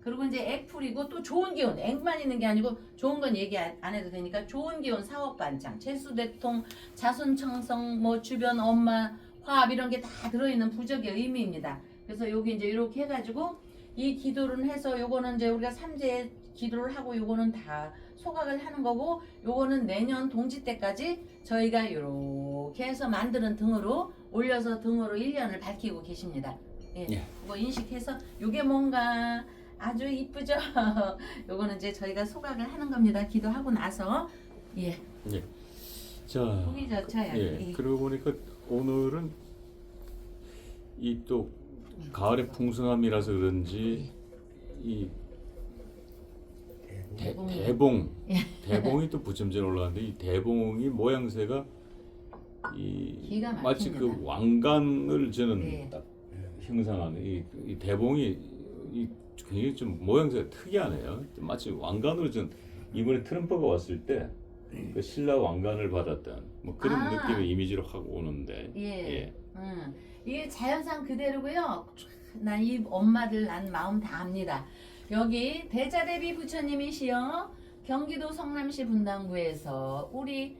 그리고 이제 액풀이고 또 좋은 기운, 액만 있는 게 아니고 좋은 건 얘기 안 해도 되니까 좋은 기운, 사업반창, 재수대통, 자손청성, 뭐 주변 엄마 화합 이런 게 다 들어있는 부적의 의미입니다. 그래서 여기 이제 이렇게 해가지고 이 기도를 해서 요거는 이제 우리가 삼재 기도를 하고 요거는 다 소각을 하는 거고, 요거는 내년 동지 때까지 저희가 이렇게 해서 만드는 등으로 올려서 등으로 1년을 밝히고 계십니다. 예. 그거 인식해서 요게 뭔가 아주 이쁘죠? 요거는 이제 저희가 소각을 하는 겁니다. 기도하고 나서. 예. 예. 자, 보기 좋죠? 예. 그러고 보니까 오늘은 이 또 가을의 풍성함이라서 그런지 이 대봉, 대봉이 또 부첨전에 올라가는데, 이 대봉이 모양새가 기가 막힙니다. 마치 그 왕관을 저는 네. 딱 형상하는 이 대봉이 굉장히 좀 모양새가 특이하네요. 마치 왕관으로 전 이번에 트럼프가 왔을 때 그 신라 왕관을 받았던 뭐 그런 느낌의 이미지로 하고 오는데. 예. 이게 자연상 그대로고요. 난 이 엄마들 난 마음 다 압니다. 여기 대자대비 부처님이시여 경기도 성남시 분당구에서 우리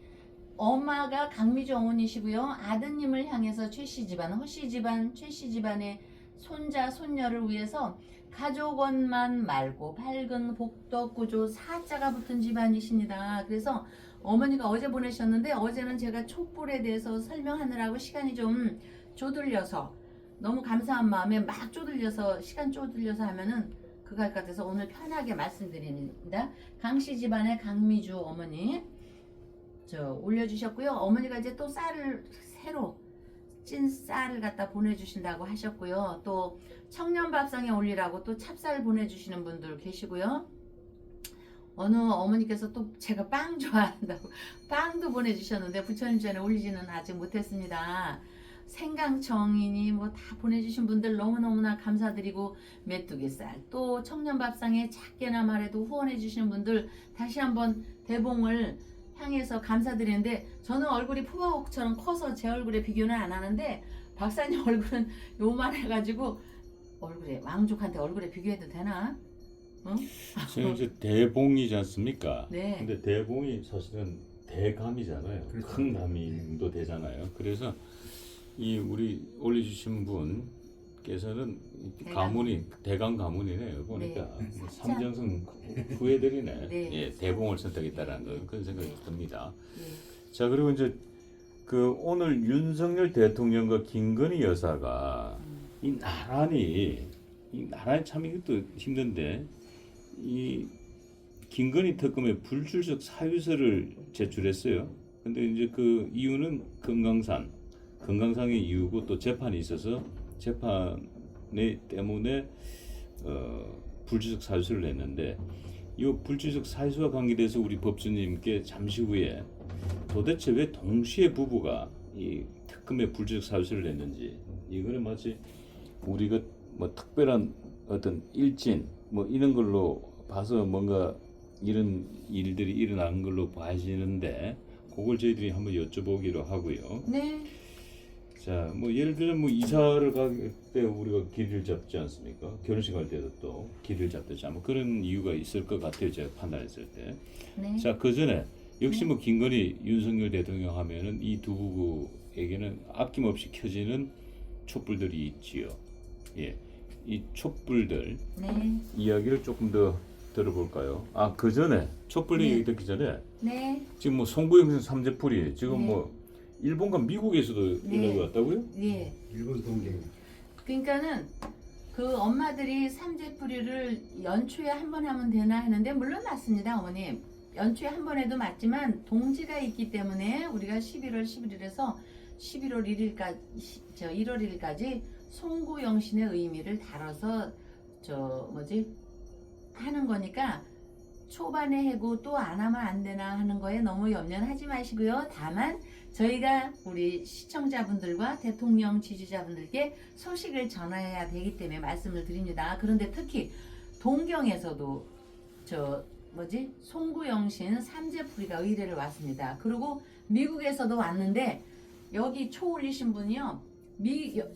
엄마가 강미주 어머니시고요. 아드님을 향해서 최씨 집안, 허씨 집안, 최씨 집안의 손자, 손녀를 위해서 가족원만 말고 밝은 복덕구조 사자가 붙은 집안이십니다. 그래서 어머니가 어제 보내셨는데 어제는 제가 촛불에 대해서 설명하느라고 시간이 좀 쪼들려서 너무 감사한 마음에 막 쪼들려서 시간 쪼들려서 하면은 그갈 것 같아서 오늘 편하게 말씀드립니다. 강씨 집안의 강미주 어머니 올려주셨고요. 어머니가 이제 또 쌀을 새로 찐 쌀을 갖다 보내주신다고 하셨고요. 또 청년밥상에 올리라고 또 찹쌀 보내주시는 분들 계시고요. 어느 어머니께서 또 제가 빵 좋아한다고 빵도 보내주셨는데 부처님 전에 올리지는 아직 못했습니다. 생강청이니 뭐 다 보내주신 분들 너무너무나 감사드리고 메뚜기쌀 또 청년밥상에 작게나마 해도 후원해주시는 분들 다시 한번 대봉을 향해서 감사드리는데 저는 얼굴이 푸바옥처럼 커서 제 얼굴에 비교는 안 하는데 박사님 얼굴은 요만해가지고 얼굴에 왕족한테 얼굴에 비교해도 되나? 응? 지금 이제 대봉이지 않습니까? 네. 근데 대봉이 사실은 대감이잖아요. 그렇죠. 큰 감임도 되잖아요. 그래서 이 우리 올려주신 분께서는 대감. 가문이 대감 가문이네요. 보니까 삼정승 후예들이네. 네. 예, 대봉을 선택했다라는 거 그런 생각이 네. 듭니다. 예. 자 그리고 이제 그 오늘 윤석열 대통령과 김건희 여사가 이 나란히 참 이것도 힘든데 이 김건희 특검에 불출석 사유서를 제출했어요. 근데 이제 그 이유는 건강상의 이유고 또 재판이 있어서 재판에 때문에 불출석 사유서를 냈는데 이 불출석 사유서와 관계돼서 우리 법조님께 잠시 후에 도대체 왜 동시에 부부가 이 특검에 불출석 사유서를 냈는지 이거는 마치 우리가 뭐 특별한 어떤 일진 뭐 이런 걸로 봐서 뭔가 이런 일들이 일어난 걸로 봐지는데 그걸 저희들이 한번 여쭤보기로 하고요. 네. 자, 뭐 예를 들면 뭐 이사를 갈 때 우리가 길을 잡지 않습니까? 결혼식 할 때도 또 길을 잡듯이 아마 그런 이유가 있을 것 같아요. 제가 판단했을 때. 네. 자, 그 전에 역시 뭐 김건희, 윤석열 대통령 하면은 이 두 부부에게는 아낌없이 켜지는 촛불들이 있지요. 예, 이 촛불들 네. 이야기를 조금 더 들어볼까요? 아, 그 전에 촛불 네. 얘기 듣기 전에 네. 지금 뭐 송구영선 삼재풀이 지금 네. 뭐 일본과 미국에서도 네. 연락이 왔다고요? 예. 일본 동경. 그러니까는 그 엄마들이 삼재풀이를 연초에 한 번 하면 되나 하는데 물론 맞습니다, 어머님. 연초에 한 번 해도 맞지만 동지가 있기 때문에 우리가 11월 11일에서 11월 1일까지 1월 1일까지 송구영신의 의미를 다뤄서 하는 거니까 초반에 해고 또 안 하면 안 되나 하는 거에 너무 염려는 하지 마시고요. 다만 저희가 우리 시청자분들과 대통령 지지자분들께 소식을 전해야 되기 때문에 말씀을 드립니다. 그런데 특히 동경에서도 송구영신 삼재풀이가 의뢰를 왔습니다. 그리고 미국에서도 왔는데 여기 초 올리신 분이요.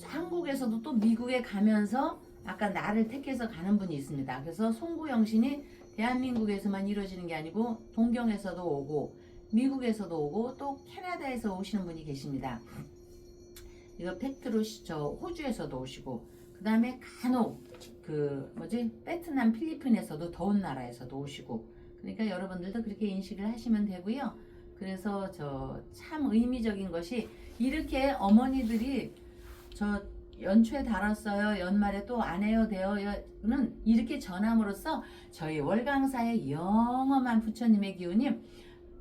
한국에서도 또 미국에 가면서 아까 나를 택해서 가는 분이 있습니다. 그래서 송구영신이 대한민국에서만 이루어지는 게 아니고 동경에서도 오고 미국에서도 오고 또 캐나다에서 오시는 분이 계십니다. 이거 팩트로 호주에서도 오시고 그 다음에 간혹 베트남 필리핀에서도 더운 나라에서도 오시고 그러니까 여러분들도 그렇게 인식을 하시면 되고요. 그래서 참 의미적인 것이 이렇게 어머니들이 연초에 달았어요. 연말에 또 안 해요 되어요는 이렇게 전함으로써 저희 월강사의 영험한 부처님의 기운이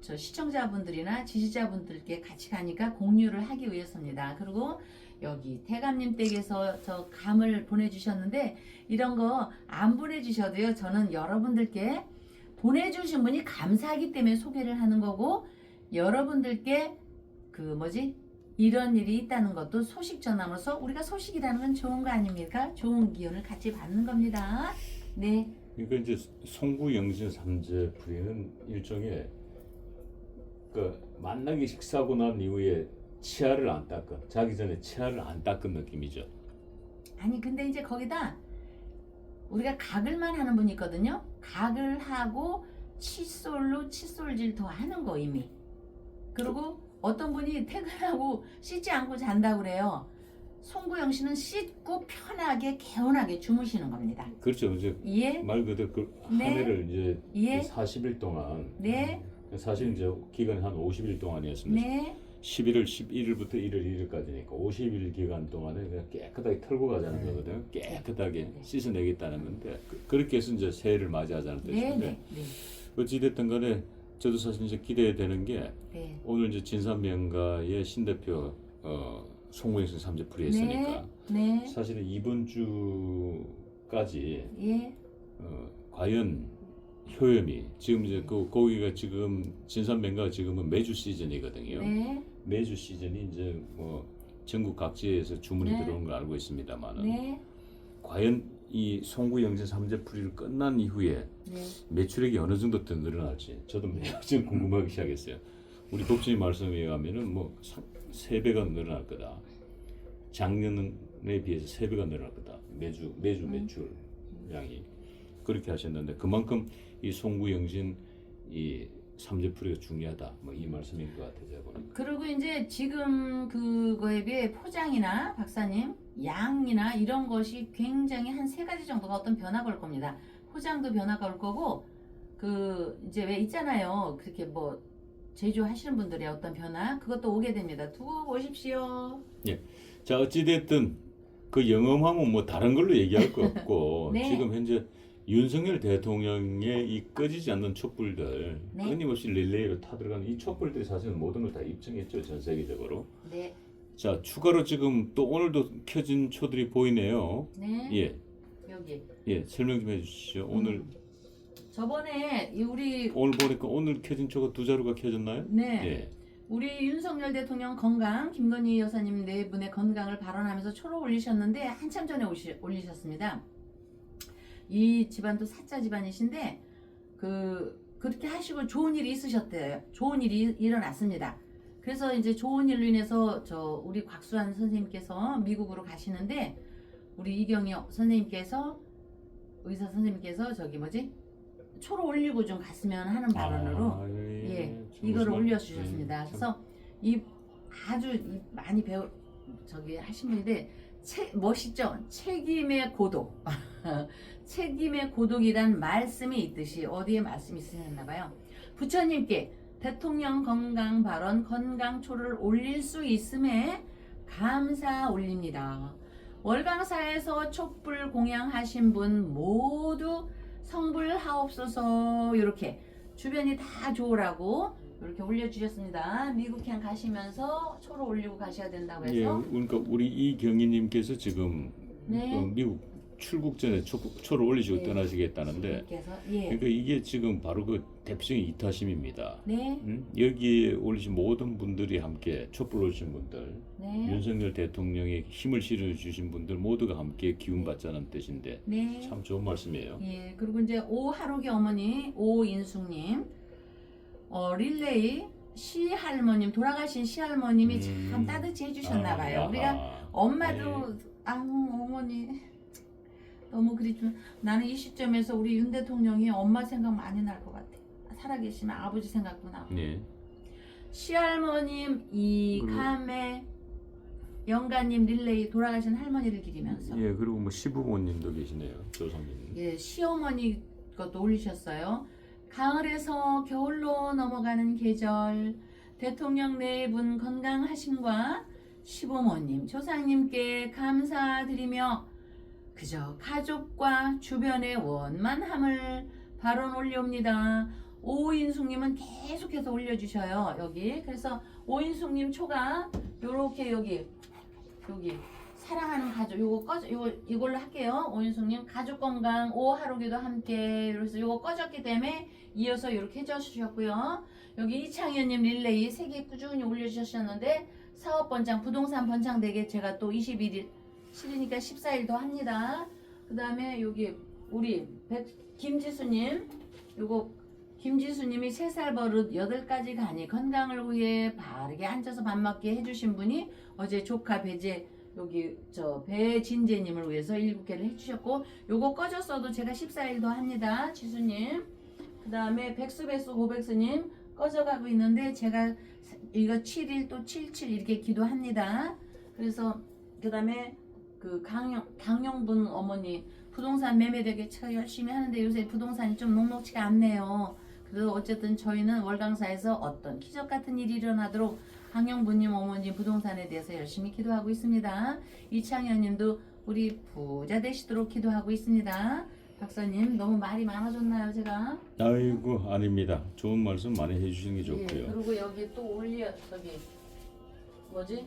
시청자분들이나 지지자분들께 같이 가니까 공유를 하기 위해서입니다. 그리고 여기 대감님 댁에서 감을 보내주셨는데 이런 거 안 보내주셔도요. 저는 여러분들께 보내주신 분이 감사하기 때문에 소개를 하는 거고 여러분들께 이런 일이 있다는 것도 소식 전함으로써 우리가 소식이라는 건 좋은 거 아닙니까? 좋은 기운을 같이 받는 겁니다. 네. 그러니까 이제 송구영신 삼재풀이는 일종의 만나기 식사하고 난 이후에 치아를 안 닦은 자기 전에 치아를 안 닦은 느낌이죠. 아니 근데 이제 거기다 우리가 가글만 하는 분이 있거든요. 가글 하고 칫솔로 칫솔질 더 하는 거 이미. 그리고 어떤 분이 퇴근하고 씻지 않고 잔다고 그래요. 송구영신은 씻고 편하게 개운하게 주무시는 겁니다. 그렇죠. 이제 예? 말 그대로 한 네. 해를 이제 예? 40일 동안 네? 사실 이제 기간이 한 50일 동안이었습니다. 네. 11월 11일부터 1월 1일까지니까 50일 기간 동안에 그냥 깨끗하게 털고 가자는 거거든요. 깨끗하게 씻어내겠다는 건데 그렇게 해서 이제 새해를 맞이하자는 네. 뜻인데 네. 네. 어찌됐든 간에 저도 사실 이제 기대되는 게 네. 오늘 이제 진산명가의 신대표 송구영신 삼재풀이 했으니까 네. 사실은 이번 주까지 예. 과연 효염이 지금 이제 그 고기가 지금 진산명가가 지금은 매주 시즌이거든요. 네. 매주 시즌이 이제 뭐 전국 각지에서 주문이 네. 들어오는 걸 알고 있습니다만은 네. 과연 이 송구영신 삼재풀이를 끝난 이후에 네. 매출액이 어느 정도 더 늘어날지 저도 지금 궁금하기 시작했어요. 우리 법주님 말씀에 의하면은 뭐 3배가 늘어날 거다. 작년에 비해서 3배가 늘어날 거다. 매주 매출량이 그렇게 하셨는데 그만큼 이 송구영신 이 삼재풀이가 중요하다. 뭐 이 말씀인 것 같아요. 제가 보니까. 그리고 이제 지금 그거에 비해 포장이나 박사님 양이나 이런 것이 굉장히 한 3가지 정도가 어떤 변화가 올 겁니다. 포장도 변화가 올 거고 그 이제 왜 있잖아요. 그렇게 뭐 제조하시는 분들의 어떤 변화 그것도 오게 됩니다. 두고 보십시오. 자 어찌됐든 그 영험하면 뭐 다른 걸로 얘기할 거 없고 네. 지금 현재 윤석열 대통령의 이 꺼지지 않는 촛불들 네. 끊임없이 릴레이로 타들어가는 이 촛불들이 사실은 모든 걸 다 입증했죠 전 세계적으로. 네. 자 추가로 지금 또 오늘도 켜진 초들이 보이네요. 네. 예, 여기 예 설명 좀 해주시죠. 오늘 저번에 우리 오늘 보니까 오늘 켜진 초가 2자루가 켜졌나요? 네. 예. 우리 윤석열 대통령 건강, 김건희 여사님 네 분의 건강을 발언하면서 초를 올리셨는데 한참 전에 올리셨습니다. 이 집안도 사자 집안이신데 그렇게 하시고 좋은 일이 있으셨대요. 좋은 일이 일어났습니다. 그래서 이제 좋은 일로 인해서 우리 곽수환 선생님께서 미국으로 가시는데 우리 이경희 선생님께서 의사 선생님께서 초를 올리고 좀 갔으면 하는 발언으로 예, 이거를 올려주셨습니다. 그래서 아주 많이 하신 분인데 멋있죠? 책임의 고독. 책임의 고독이란 말씀이 있듯이 어디에 말씀이 있으셨나 봐요. 부처님께 대통령 건강 발언 건강초를 올릴 수 있음에 감사 올립니다. 월강사에서 촛불 공양하신 분 모두 성불하옵소서. 이렇게 주변이 다 좋으라고 이렇게 올려주셨습니다. 미국행 가시면서 초를 올리고 가셔야 된다고 예, 해서 그러니까 우리 이경희님께서 지금 네. 미국 출국 전에 초를 올리시고 네. 떠나시겠다는데 그래서 예. 그러니까 이게 지금 바로 그 대표적인 이타심입니다. 네. 여기에 올리신 모든 분들이 함께 촛불 올리신 분들 네. 윤석열 대통령의 힘을 실어주신 분들 모두가 함께 기운받자는 뜻인데 네. 참 좋은 말씀이에요. 예. 그리고 이제 오하루기 어머니 오인숙님 릴레이 시할머님 돌아가신 시할머님이 참 따뜻히 해주셨나 봐요. 우리가 엄마도 어머니 너무 그립지만 나는 이 시점에서 우리 윤 대통령이 엄마 생각 많이 날 것 같아. 살아계시면 아버지 생각도 나고. 네. 시할머님 이카메 영가님 릴레이 돌아가신 할머니를 기리면서 예, 그리고 뭐 시부모님도 계시네요. 조상님. 예, 시어머니 것도 올리셨어요. 가을에서 겨울로 넘어가는 계절 대통령 네 분 건강하심과 시부모님 조상님께 감사드리며 그저 가족과 주변의 원만함을 발언 올려옵니다. 오인숙님은 계속해서 올려주셔요. 여기 그래서 오인숙님 초가 요렇게 여기 사랑하는 가족 이걸로 할게요. 오인숙님 가족 건강 오하루기도 함께 그래서 요거 꺼졌기 때문에 이어서 이렇게 해주셨고요. 여기 이창현님 릴레이 3개 꾸준히 올려주셨는데 사업 번창 부동산 번창 되게 제가 또 21일 실이니까 14일 더 합니다. 그 다음에 여기 우리 김지수님 요거 김지수님이 3살 버릇 8가지 간이 건강을 위해 바르게 앉아서 밥 먹게 해주신 분이 어제 조카 배제 여기 배진재님을 위해서 7개를 해주셨고 요거 꺼졌어도 제가 14일 더 합니다. 지수님 그 다음에 백수 고백수님 꺼져가고 있는데 제가 이거 7일 또 77 이렇게 기도합니다. 그래서 그 다음에 그 강용분 어머니 부동산 매매 되게 열심히 하는데 요새 부동산이 좀 녹록치가 않네요. 그래도 어쨌든 저희는 월강사에서 어떤 기적 같은 일이 일어나도록 황영부님, 어머님 부동산에 대해서 열심히 기도하고 있습니다. 이창현님도 우리 부자 되시도록 기도하고 있습니다. 박사님 너무 말이 많아졌나요 제가? 아이고 아닙니다. 좋은 말씀 많이 해주시는 게 예, 좋고요. 그리고 여기 또 올려 저기 뭐지?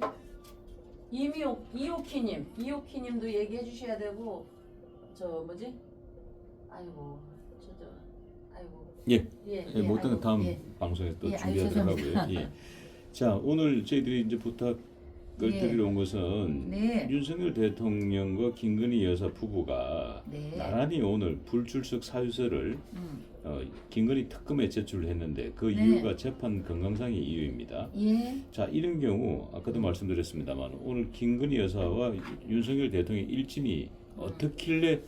이오키님도 얘기해 주셔야 되고 저 뭐지? 아이고 아이고 예, 예, 못한 아이고, 다음 예. 방송에 또 예, 아유, 준비하도록 죄송합니다. 하고요. 예. 자 오늘 저희들이 이제 부탁을 예. 드리러 온 것은 네. 윤석열 대통령과 김건희 여사 부부가 네. 나란히 오늘 불출석 사유서를 김건희 특검에 제출을 했는데 그 네. 이유가 재판 건강상의 이유입니다. 예. 자 이런 경우 아까도 말씀드렸습니다만 오늘 김건희 여사와 윤석열 대통령의 일진이 어떻길래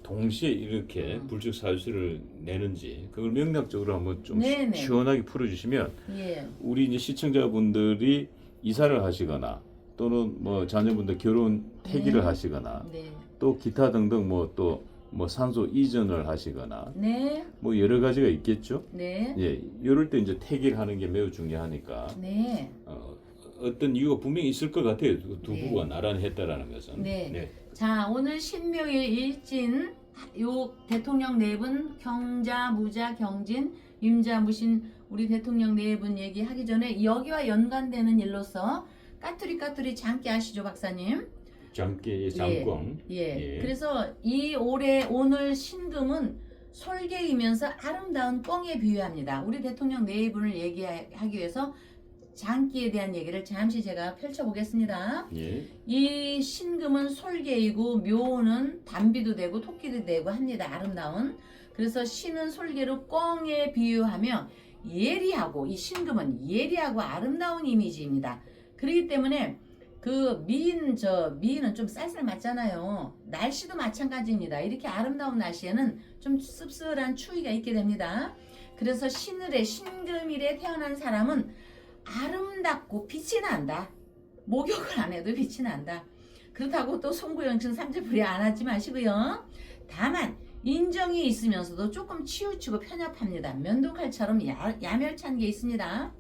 동시에 이렇게 불출석 사유서를 내는지 그걸 맥락적으로 한번 좀 네네. 시원하게 풀어주시면 예. 우리 이제 시청자분들이 이사를 하시거나 또는 뭐 자녀분들 결혼 퇴기를 네. 하시거나 네. 또 기타 등등 뭐 또 뭐 산소 이전을 하시거나 네. 뭐 여러 가지가 있겠죠. 네. 예, 이럴 때 이제 퇴기를 하는 게 매우 중요하니까 네. 어떤 이유가 분명히 있을 것 같아요. 두 네. 부부가 나란히 했다라는 것은. 네. 자, 오늘 신묘일 일진 요 대통령 네 분 경자, 무자, 경진, 임자, 무신 우리 대통령 네 분 얘기하기 전에 여기와 연관되는 일로서 까투리 장기 아시죠, 박사님? 장기 장광. 예. 예. 그래서 이 올해 오늘 신금은 솔개이면서 아름다운 뻥에 비유합니다. 우리 대통령 네 분을 얘기하기 위해서 장기에 대한 얘기를 잠시 제가 펼쳐보겠습니다. 예. 이 신금은 솔개이고 묘는 담비도 되고 토끼도 되고 합니다. 아름다운. 그래서 신은 솔개로 꿩에 비유하며 예리하고 이 신금은 예리하고 아름다운 이미지입니다. 그렇기 때문에 그 미인은 좀 쌀쌀 맞잖아요. 날씨도 마찬가지입니다. 이렇게 아름다운 날씨에는 좀 씁쓸한 추위가 있게 됩니다. 그래서 신을에 신금일에 태어난 사람은 아름답고 빛이 난다. 목욕을 안 해도 빛이 난다. 그렇다고 또 송구영춘 삼재풀이 안 하지 마시고요. 다만 인정이 있으면서도 조금 치우치고 편협합니다. 면도칼처럼 야멸찬 게 있습니다.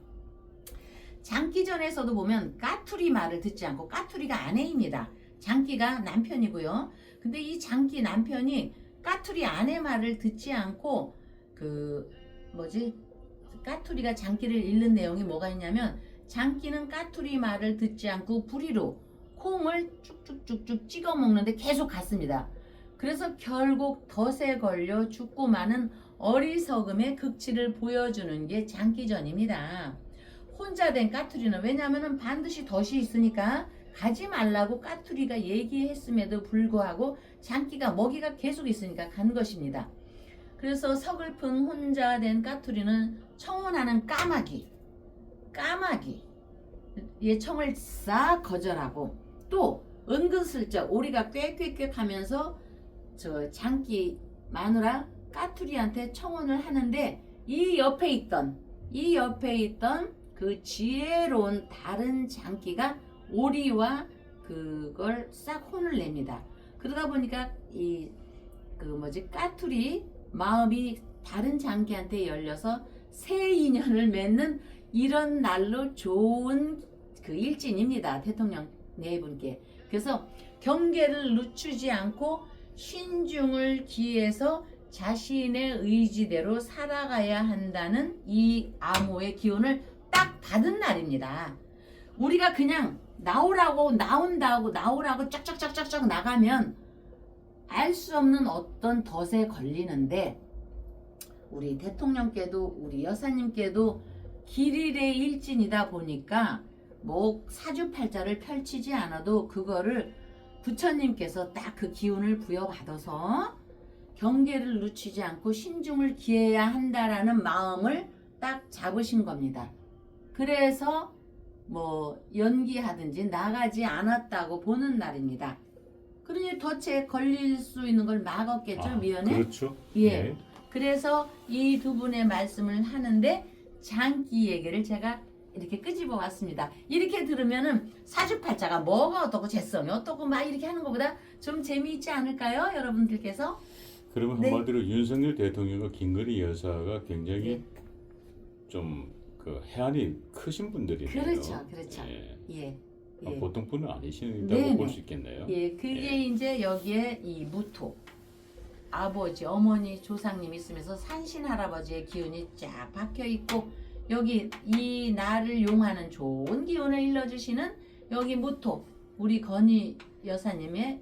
장기전에서도 보면 까투리 말을 듣지 않고 까투리가 아내입니다. 장기가 남편이고요. 근데 이 장기 남편이 까투리 아내 말을 듣지 않고 까투리가 장기를 잃는 내용이 뭐가 있냐면 장기는 까투리 말을 듣지 않고 부리로 콩을 쭉쭉쭉쭉 찍어 먹는데 계속 갔습니다. 그래서 결국 덫에 걸려 죽고 마는 어리석음의 극치를 보여주는 게 장기전입니다. 혼자 된 까투리는 왜냐하면 반드시 덫이 있으니까 가지 말라고 까투리가 얘기했음에도 불구하고 장기가 먹이가 계속 있으니까 간 것입니다. 그래서 서글픈 혼자 된 까투리는 청혼하는 까마귀 얘 청을 싹 거절하고 또 은근슬쩍 오리가 꾀꾀꾀 하면서 저 장기 마누라 까투리한테 청혼을 하는데 이 옆에 있던 그 지혜로운 다른 장기가 오리와 그걸 싹 혼을 냅니다. 그러다 보니까 까투리 마음이 다른 장기한테 열려서 새 인연을 맺는 이런 날로 좋은 그 일진입니다. 대통령 네 분께. 그래서 경계를 늦추지 않고 신중을 기해서 자신의 의지대로 살아가야 한다는 이 암호의 기운을 딱 받은 날입니다. 우리가 그냥 나오라고 쫙쫙쫙쫙 나가면 알 수 없는 어떤 덫에 걸리는데 우리 대통령께도 우리 여사님께도 길일의 일진이다 보니까 뭐 사주팔자를 펼치지 않아도 그거를 부처님께서 딱 그 기운을 부여받아서 경계를 늦추지 않고 신중을 기해야 한다라는 마음을 딱 잡으신 겁니다. 그래서 뭐 연기하든지 나가지 않았다고 보는 날입니다. 그러니 덫에 걸릴 수 있는 걸 막았겠죠, 미연에? 그렇죠. 예. 네. 그래서 이 두 분의 말씀을 하는데 장기 얘기를 제가 이렇게 끄집어 왔습니다. 이렇게 들으면은 사주팔자가 뭐가 어떻고 재성이 어떻고 막 이렇게 하는 것보다 좀 재미있지 않을까요, 여러분들께서? 그러면 네. 한마디로 윤석열 대통령과 김건희 여사가 굉장히 좀 그 해안이 크신 분들이네요. 그렇죠, 그렇죠. 예. 예. 아, 예. 보통 분은 아니신다고 네네. 볼 수 있겠네요. 예, 그게 예. 이제 여기에 이 무토 아버지, 어머니, 조상님 있으면서 산신 할아버지의 기운이 쫙 박혀 있고 여기 이 날을 용하는 좋은 기운을 일러주시는 여기 무토 우리 건희 여사님의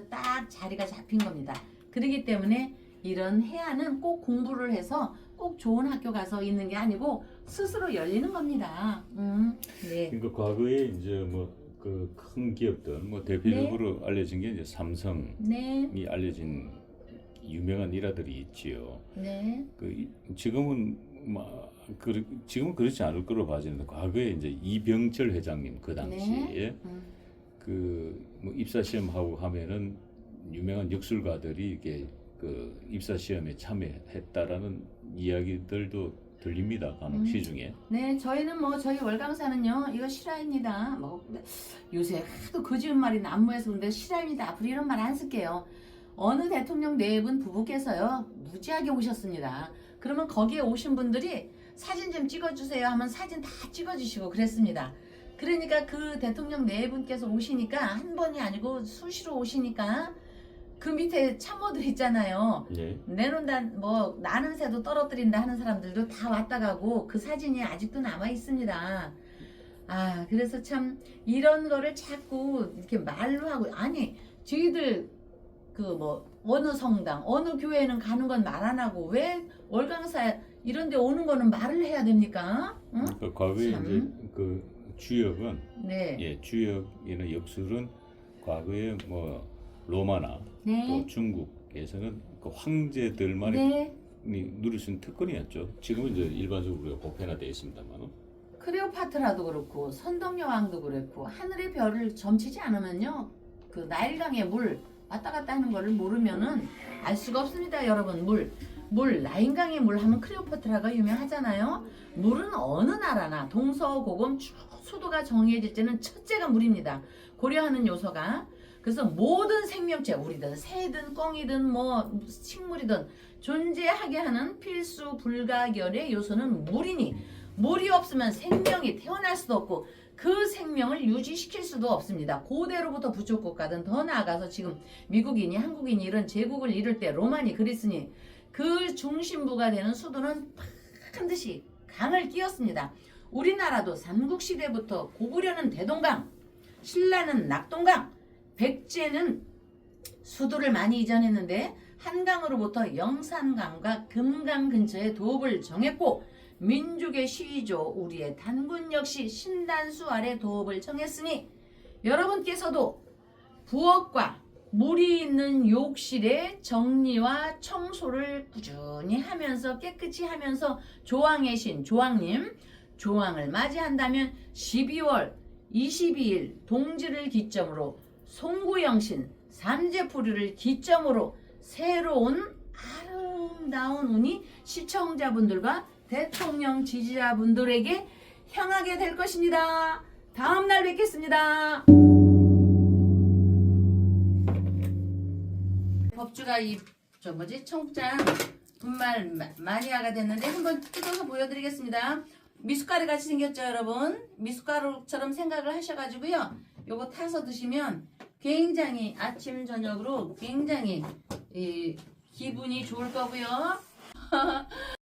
딱 자리가 잡힌 겁니다. 그렇기 때문에 이런 해안은 꼭 공부를 해서 꼭 좋은 학교 가서 있는 게 아니고 스스로 열리는 겁니다. 네. 그러니까 과거에 이제 뭐 그 큰 기업들 뭐 대표적으로 알려진 게 이제 삼성이 네. 알려진 유명한 일화들이 있지요. 네. 지금은 지금은 그렇지 않을 거로 봐지는데 과거에 이제 이병철 회장님 그 당시에 뭐 입사 시험하고 하면은 유명한 역술가들이 이게 그 입사 시험에 참여했다라는 이야기들도 들립니다. 간혹 시중에. 네, 저희는 뭐 저희 월강사는요 이거 실화입니다. 뭐 요새 하도 거짓말이 난무해서 그런데 실화입니다. 앞으로 이런 말 안 쓸게요. 어느 대통령 네 분 부부께서요 무지하게 오셨습니다. 그러면 거기에 오신 분들이 사진 좀 찍어주세요 하면 사진 다 찍어주시고 그랬습니다. 그러니까 그 대통령 네 분께서 오시니까 한 번이 아니고 수시로 오시니까 그 밑에 참모들 있잖아요. 예. 내놓는다 뭐 나는 새도 떨어뜨린다 하는 사람들도 다 왔다 가고 그 사진이 아직도 남아 있습니다. 아 그래서 참 이런 거를 자꾸 이렇게 말로 하고 아니 저희들 그 뭐 어느 성당 어느 교회는 가는 건 말 안 하고 왜 월강사 이런 데 오는 거는 말을 해야 됩니까? 응? 그러니까 과거에 참. 이제 그 주역은 네. 예, 주역이나 역술은 과거에 뭐 로마나 네. 또 중국에서는 그 황제들만이 네. 누릴 수 있는 특권이었죠. 지금은 이제 일반적으로 우리가 보편화되어 있습니다만. 클레오파트라도 그렇고 선덕여왕도 그렇고 하늘의 별을 점치지 않으면요 그 나일강의 물 왔다 갔다 하는 거를 모르면은 알 수가 없습니다. 여러분 물 나일강의 물 하면 클레오파트라가 유명하잖아요. 물은 어느 나라나 동서고금 쭉 수도가 정해질 때는 첫째가 물입니다. 고려하는 요소가 그래서 모든 생명체 우리든 새든 꿩이든 뭐 식물이든 존재하게 하는 필수 불가결의 요소는 물이니 물이 없으면 생명이 태어날 수도 없고 그 생명을 유지시킬 수도 없습니다. 고대로부터 부족 국가든 더 나아가서 지금 미국이니 한국이니 이런 제국을 이룰 때 로마니 그리스니 그 중심부가 되는 수도는 반드시 강을 끼었습니다. 우리나라도 삼국시대부터 고구려는 대동강, 신라는 낙동강, 백제는 수도를 많이 이전했는데 한강으로부터 영산강과 금강 근처에 도읍을 정했고 민족의 시조 우리의 단군 역시 신단수 아래 도읍을 정했으니 여러분께서도 부엌과 물이 있는 욕실의 정리와 청소를 꾸준히 하면서 깨끗이 하면서 조왕의 신 조왕님 조왕을 맞이한다면 12월 22일 동지를 기점으로 송구영신 삼재풀이를 기점으로 새로운 아름다운 운이 시청자분들과 대통령 지지자분들에게 향하게 될 것입니다. 다음날 뵙겠습니다. 법주가 청국장 분말 마니아가 됐는데 한번 뜯어서 보여드리겠습니다. 미숫가루 같이 생겼죠 여러분? 미숫가루처럼 생각을 하셔가지고요. 요거 타서 드시면 굉장히 아침 저녁으로 굉장히 기분이 좋을 거고요.